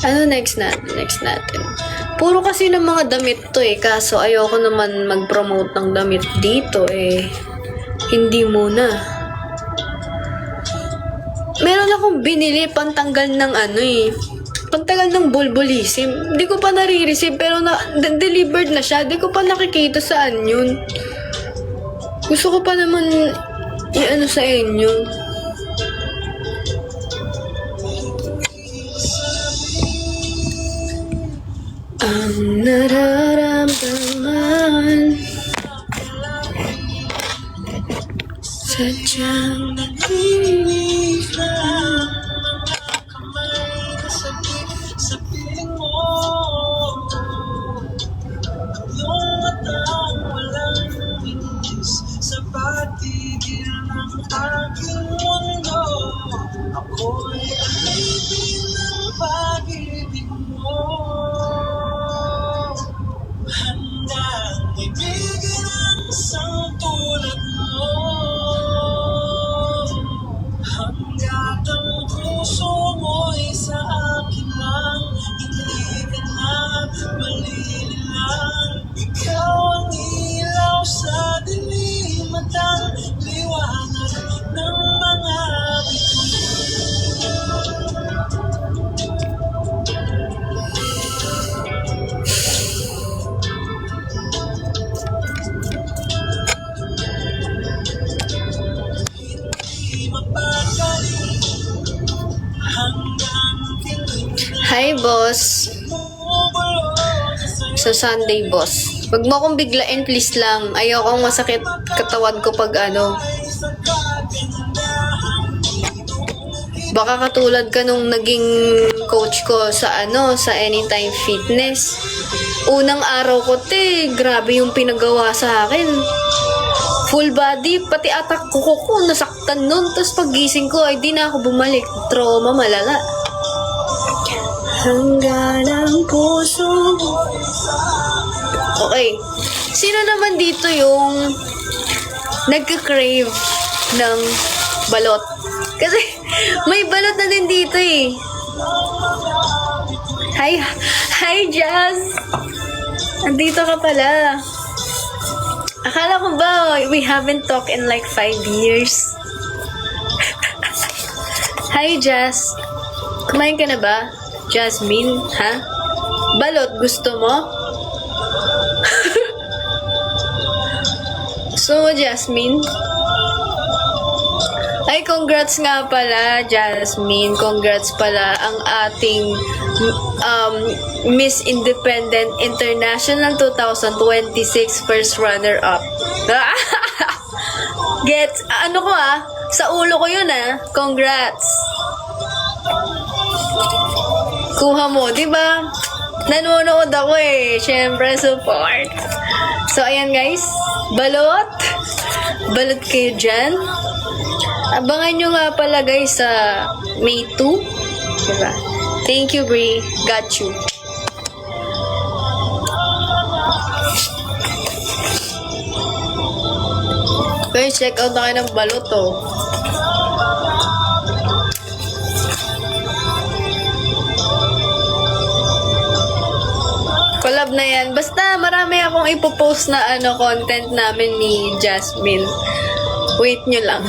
Speaker 2: Ano next natin? Puro kasi ng mga damit to eh. Kaso ayoko naman mag-promote ng damit dito eh. Hindi muna. Meron akong binili pantanggal ng pantanggal ng bulbulism. Hindi ko pa nare-receive pero delivered na siya. Hindi ko pa nakikita saan yun. Gusto ko pa naman i-ano sa inyo. Ang nararamdaman sadyang
Speaker 3: Nakinis lang mga kamay na sakit sa piling mo. Yung matang walang
Speaker 2: Hi, boss. Sa Sunday, boss. Wag mo akong biglain, please lang. Ayokong masakit katawan ko pag ano. Baka katulad ka nung naging coach ko sa ano, sa Anytime Fitness. Unang araw ko, grabe yung pinagawa sa akin. Full body, pati atak ko nasaktan nun. Tapos paggising ko, ay di na ako bumalik. Trauma malala. Hanggang ang puso. Okay. Sino naman dito yung nagka-crave ng balot? Kasi may balot na din dito eh. Hi Jazz! Andito ka pala. Akala ko ba we haven't talked in like 5 years? Hi Jazz! Kumain ka na ba? Jasmine, ha? Balot, gusto mo? Gusto mo, Jasmine? Ay, congrats nga pala, Jasmine. Congrats pala ang ating Miss Independent International 2026 first runner-up. Get, ano ko sa ulo ko yun Congrats. Kuha mo, di ba? Nanonood ako Siyempre, support. So, ayan guys. Balot. Balot kayo dyan. Abangan nyo nga pala guys sa May 2. Diba? Thank you, Brie. Got you. Guys, check out na kayo ng balot Collab na yan. Basta marami akong ipopost na content namin ni Jasmine. Wait nyo lang.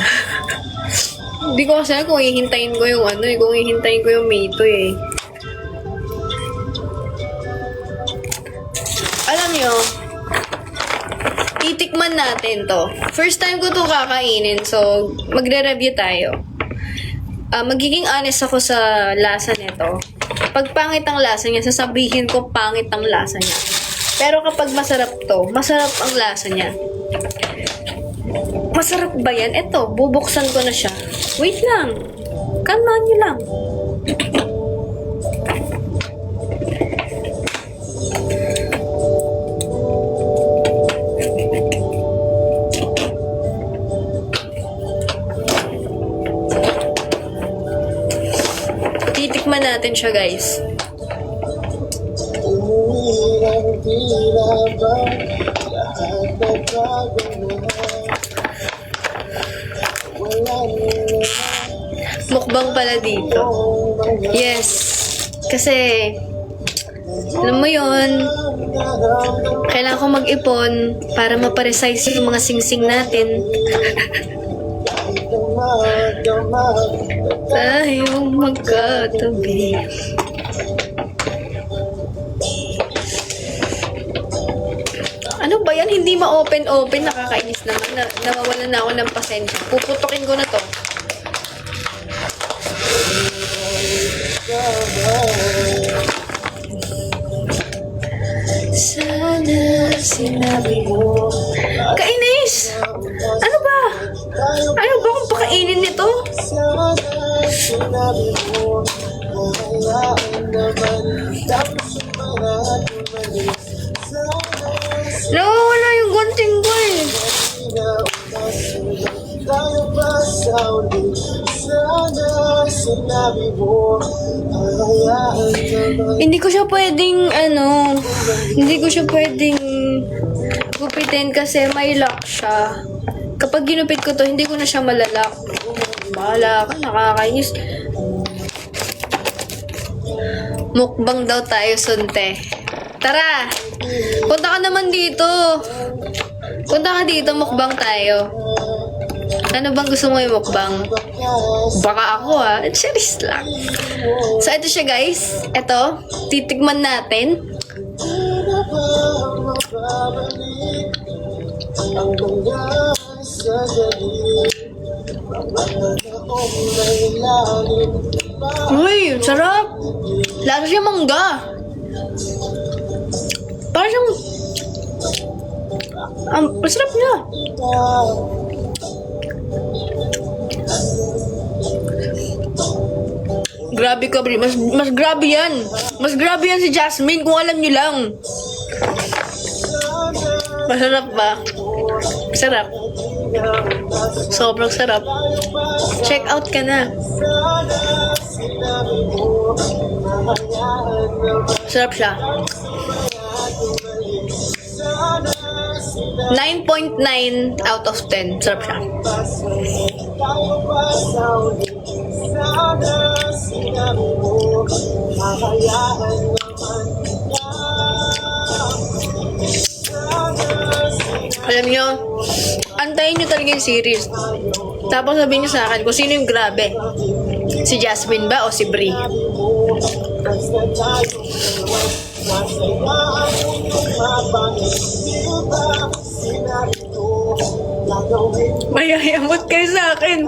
Speaker 2: Hindi ko kasi kung hihintayin ko yung kung hihintayin ko yung May 2 Alam nyo, titikman natin to. First time ko to kakainin, so magre-review tayo. Magiging honest ako sa lasa nito. Pag pangit ang lasa niya, sasabihin ko pangit ang lasa niya. Pero kapag masarap to, masarap ang lasa niya. Masarap ba yan? Eto, bubuksan ko na siya. Wait lang. Kalmaan niyo lang. Titikman natin siya, guys. Mukbang pala dito. Yes. Kasi, alam mo yun, kailangan ko mag-ipon para maparesize yung mga singsing natin. Tayong magkatabi. Ano ba yan? Hindi ma-open-open. Nakakainis naman. Nawawalan na ako ng pasensya. Puputukin ko na to. Sana sinabi mo. Kainis! Ano ba? Ayaw ba akong pakainin nito? Nawawala yung gunting ko Hindi ko siya pwedeng hindi ko siya pwedeng gupitin kasi may lock siya. Kapag ginupit ko to, hindi ko na siya malalak. Bahala ka, nakakainis. Mukbang daw tayo, Sunte. Tara! Punta ka naman dito. Punta ka dito, mukbang tayo. Ano bang gusto mo yung mukbang? Baka ako Serious lang. So, ito siya guys. Ito, titikman natin. Uy, sarap. Lasa siya mangga. Parang siyang... masarap niya. Grabe ka, Bri. Mas grabe yan. Mas grabe yan si Jasmine kung alam niyo lang. Masarap ba? Sarap. Sobrang sarap. Check out ka na. Sarap siya. 9.9 out of 10. Sarap siya. Alam niyo, antayin niyo talaga yung series. Tapos sabihin niyo sa akin kung sino yung grabe. Si Jasmine ba o si Bri? Mayayamot kayo sa akin.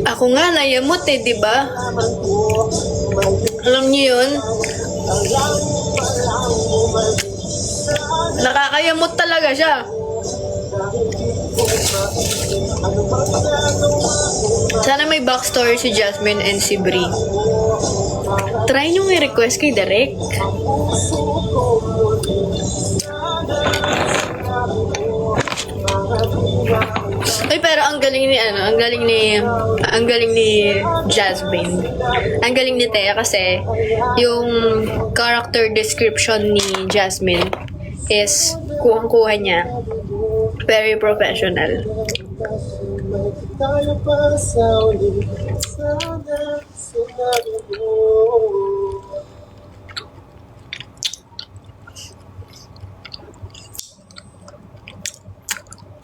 Speaker 2: Ako nga nayamot eh, di ba? Alam niyo yun? Nakakayamot talaga siya. Sana may backstory si Jasmine and si Bri. Try nyo i-request kay Derek. Ay, pero ang galing ni Jasmine. Ang galing ni Thea kasi yung character description ni Jasmine is kuhang-kuha niya. Very professional.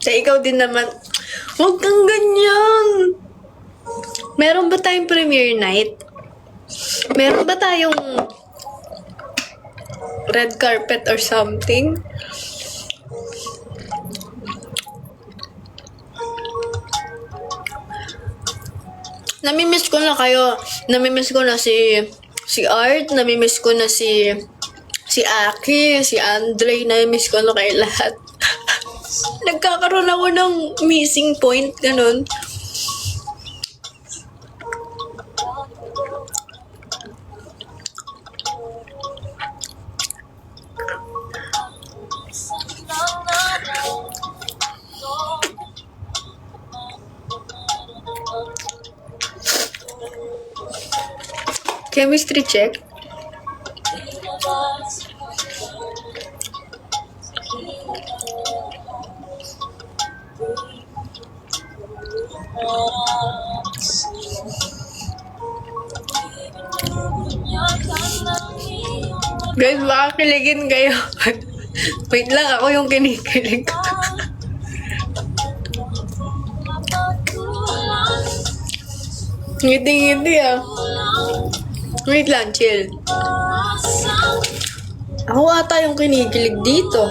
Speaker 2: Sa ikaw din naman, huwag kang ganyan. Meron ba tayong premiere night? Meron ba tayong red carpet or something? Namimiss ko na kayo. Namimiss ko na si Art. Namimiss ko na si Aki, si Andre. Namimiss ko na kayo lahat. Nagkakaroon ako ng missing point, ganun. Chemistry check. Guys, baka kiligin kayo. Wait lang, ako yung kinikilig. Ngiti-ngiti ah. Wait lang, chill. Ako ata yung kinikilig dito.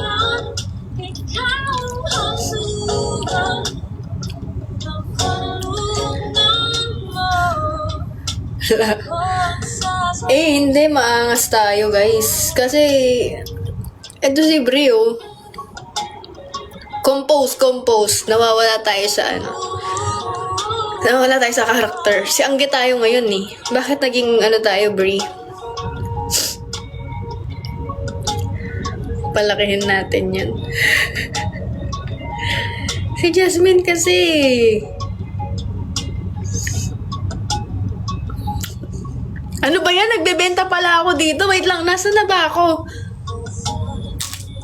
Speaker 2: Hindi, maangas tayo, guys. Kasi, eto si Brio. Compose. Nawawala tayo sa Nawawala tayo sa character. Si Angge tayo ngayon eh. Bakit naging tayo, Bri? Palakihin natin yan. Si Jasmine kasi. Ano ba yan? Nagbebenta pala ako dito. Wait lang, nasa na ba ako?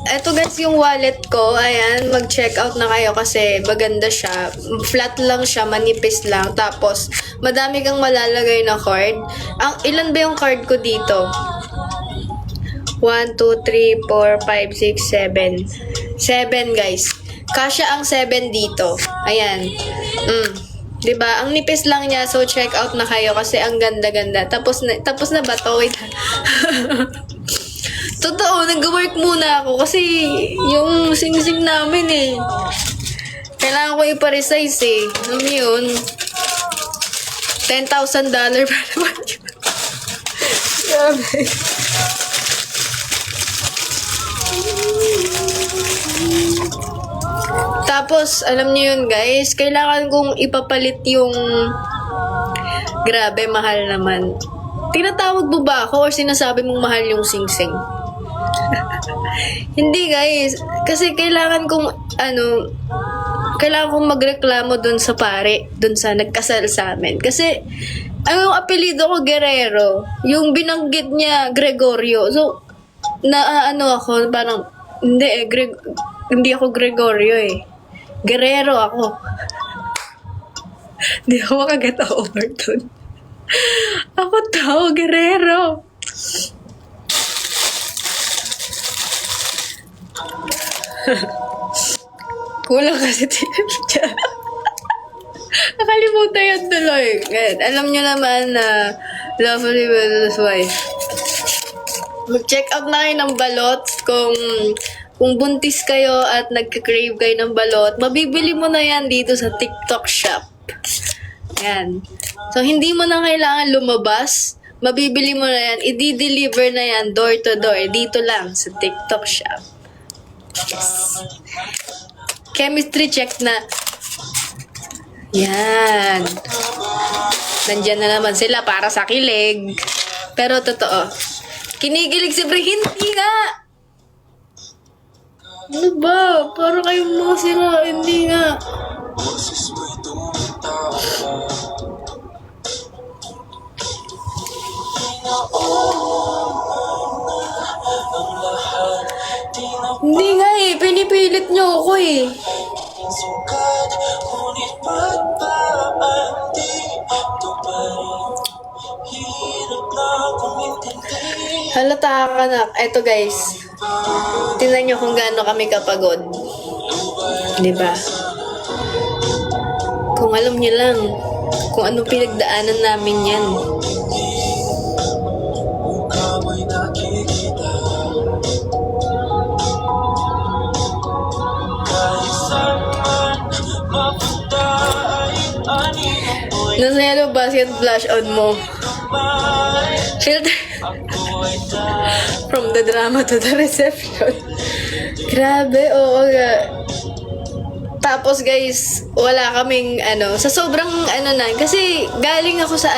Speaker 2: Eto guys, yung wallet ko. Ayan, mag-check out na kayo kasi maganda siya. Flat lang siya, manipis lang. Tapos, madami kang malalagay na card. Ilan ba yung card ko dito? 1, 2, 3, 4, 5, 6, 7. 7 guys. Kasya ang 7 dito. Ayan. Diba? Ang nipis lang niya. So, check out na kayo kasi ang ganda-ganda. Tapos na ba to? Wait. Totoo, nag-work muna ako kasi yung sing-sing namin eh. Kailangan ko ipa-resize eh. Alam mo yun? $10,000 para naman yun. Grabe. Tapos, alam niyo yun guys, kailangan kong ipapalit yung grabe, mahal naman. Tinatawag mo ba ako or sinasabi mong mahal yung sing-sing? Hindi guys, kasi kailangan kong kailangan kong magreklamo dun sa pare, dun sa nagkasal sa amin. Kasi, yung apelido ko Guerrero, yung binanggit niya Gregorio. So, ako, parang, hindi ako Gregorio eh. Guerrero ako. Hindi ako makaget over dun. Ako tao, Guerrero. Kulang kasi siya. Nakalimutan yun tuloy. Alam nyo naman na lovely with his wife. Mag-check out na kayo ng balot kung buntis kayo at nagka-crave kayo ng balot. Mabibili mo na yan dito sa TikTok shop. Yan. So, hindi mo na kailangan lumabas. Mabibili mo na yan. I-deliver na yan door to door. Dito lang sa TikTok shop. Yes. Chemistry check na. Yan. Nandyan na naman sila para sa kilig. Pero totoo. Kinikilig si Bri. Hindi nga. Ano ba? Para kayong mga sira. Hindi nga. Hindi nga eh. Pinipilit niyo ako eh. Halata ka na. Eto guys. Tingnan nyo kung gaano kami kapagod. Diba? Kung alam nyo lang kung anong pinagdaanan namin yan. Nasa yellow basket flash on mo. Filter. From the drama to the reception. Grabe, oo nga. Tapos guys, wala kaming sa sobrang kasi galing ako sa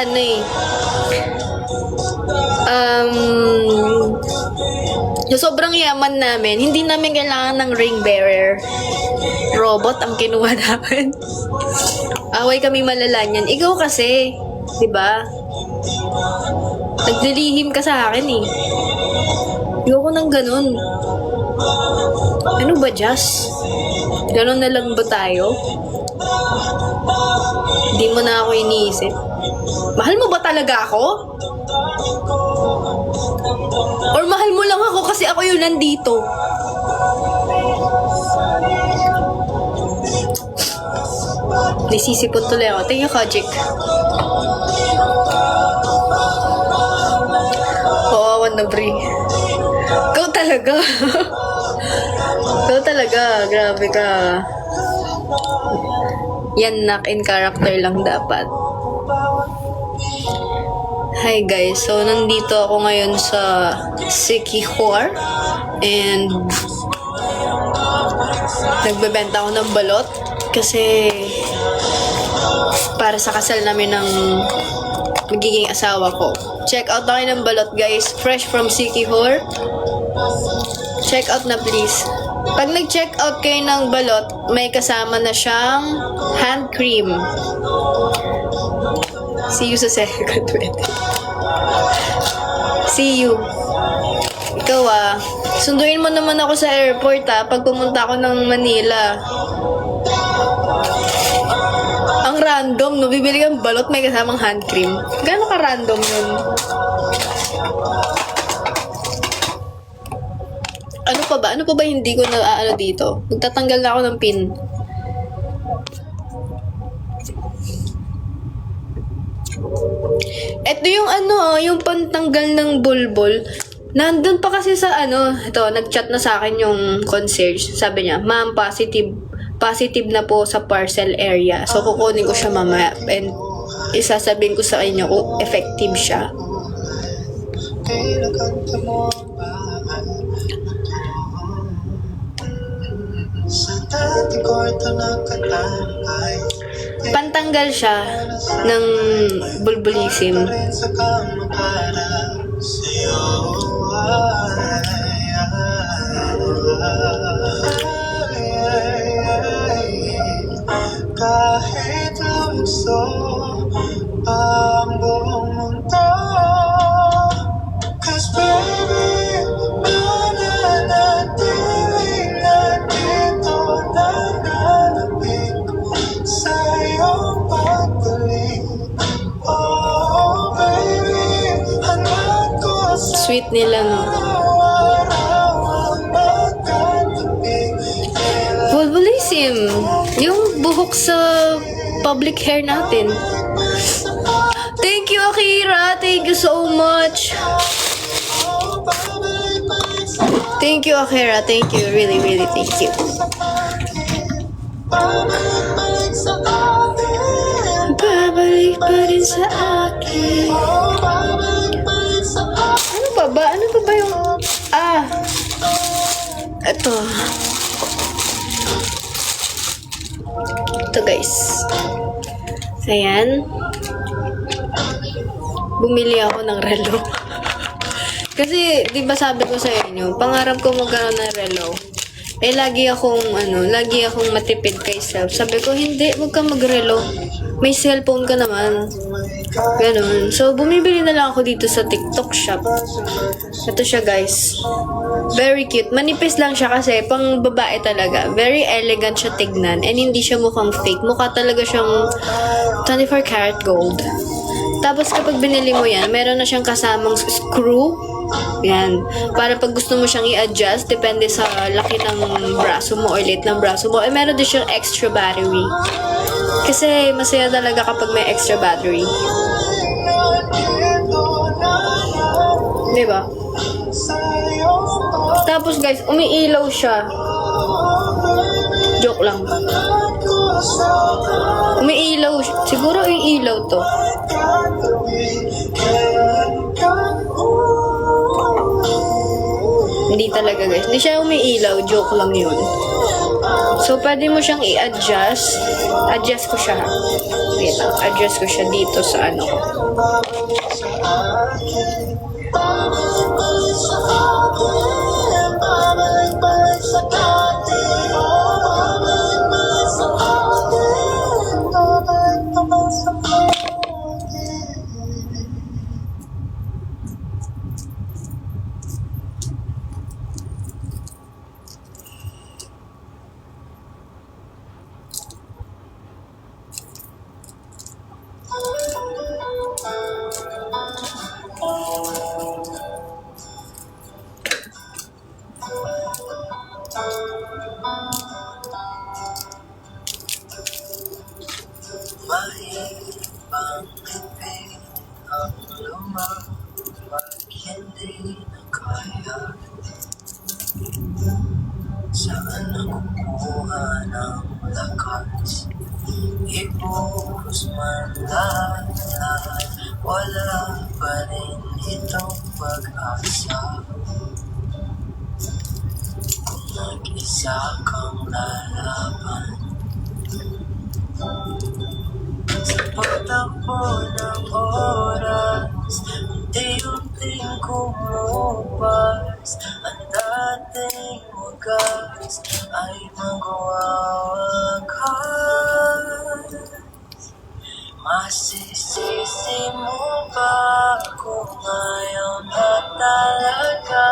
Speaker 2: sa sobrang yaman namin, hindi namin kailangan ng ring bearer. Robot ang kinuha namin. Away kami malala niyan. Ikaw kasi, 'di ba? Nagdilihim ka sa akin eh. Ayoko nang ganun. Ano ba, Jazz? Ganun na lang ba tayo? Hindi mo na ako iniisip. Mahal mo ba talaga ako? Or mahal mo lang ako kasi ako yung nandito? Nisisipot tuloy ako. Thank you, Kajik. Oo, na Bri. Ikaw talaga. Ikaw talaga. Grabe ka. Yan, knock in character lang dapat. Hi guys. So, nandito ako ngayon sa Sikihor. And nagbebenta ako ng balot. Kasi para sa kasal namin ng magiging asawa ko. Check out na kayo ng balot guys. Fresh from Sikihor. Check out na please. Pag nag-check out kayo ng balot, may kasama na siyang hand cream. See you sa second wedding. See you. Ikaw sunduin mo naman ako sa airport pag pumunta ako ng Manila. Ang random, no? Bibili kang balot, may kasamang hand cream. Gano'n ka random yun? Ano pa ba? Ano pa ba hindi ko na dito? Magtatanggal na ako ng pin. Ito yung yung pantanggal ng bulbul. Nandun pa kasi sa ito, nag-chat na sa akin yung concierge. Sabi niya, ma'am, positive na po sa parcel area. So, kukunin ko siya mamaya. And isasabihin ko sa inyo kung effective siya.
Speaker 1: Kinakanta mo ang bahay. Sa dati ko ito nakatambay.
Speaker 2: Pantanggal siya ng bulbulism.
Speaker 1: Rin sa kamapara sa'yo. Kahit lumso ang buong mundo. Cause baby, mananatili lang dito nananapig sa iyong pagtuloy. Oh baby, hanap ko sa
Speaker 2: Sweet nila, no?
Speaker 1: araw ang magkatabi.
Speaker 2: Bulbulism. Yung buhok sa public hair natin. Thank you, Akira. Thank you so much. Thank you, Akira. Thank you. Really, really thank you.
Speaker 1: Babalik sa atin.
Speaker 2: Babalik pa rin sa akin.
Speaker 1: Babalik sa atin.
Speaker 2: Ano pa ba? Ano pa ba yung... Ito. Ito, guys. Ayan. Bumili ako ng relo. Kasi, di ba sabi ko sa inyo, pangarap ko magkaroon ng relo. Eh, lagi akong matipid kay self. Sabi ko, hindi, huwag ka magrelo. May cellphone ka naman. Ganun. So, bumibili na lang ako dito sa TikTok shop. Ito siya, guys. Very cute. Manipis lang siya kasi pang babae talaga. Very elegant siya tignan. And hindi siya mukhang fake. Mukha talaga siyang 24 karat gold. Tapos kapag binili mo yan, meron na siyang kasamang screw. Yan. Para pag gusto mo siyang i-adjust, depende sa laki ng braso mo or liit ng braso mo. Eh, meron din siyang extra battery. Kasi masaya talaga kapag may extra battery. Diba? Tapos guys, umiilaw siya. Joke lang. Umiilaw siya. Siguro iilaw to. Hindi talaga guys. Hindi siya umiilaw. Joke lang yun. So, pwede mo siyang i-adjust. Adjust ko siya. Wait lang. Adjust ko siya dito sa ano ko.
Speaker 1: Mahirapang ipin ang lumabag, hindi na kaya. Saan nakukuha ng lakas? Ibuhos man lahat, wala pa rin itong pag-asa. Kung nag-isa kang lalaban, sa pagtakbo ng oras, unti-unting kumupas. Ang dating wagas ay magwawakas. Masisisi mo ba kung ngayon na talaga?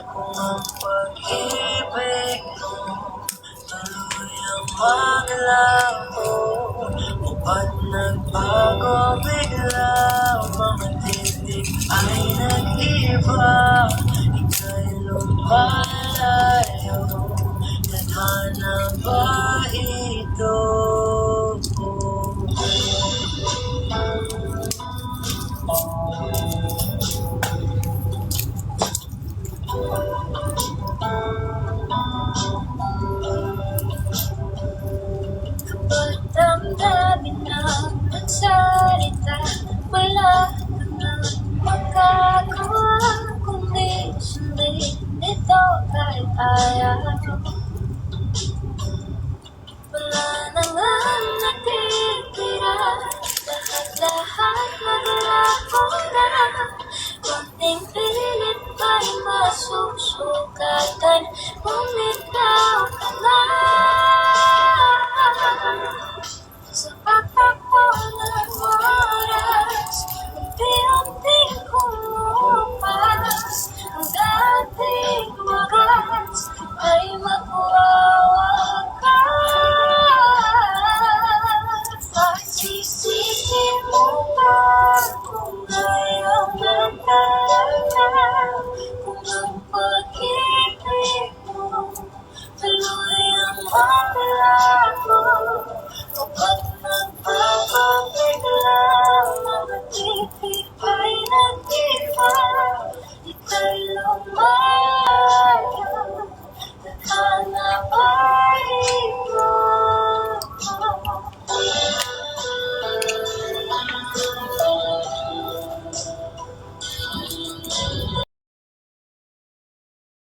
Speaker 1: Kung ang pag-ibig mo tuloy ang maglaho, o ba't nagbago bigla? Mga titik ay nag-iba, ika'y lumalayo. Tadhana ba ito?
Speaker 4: Damdamin ang nagsara.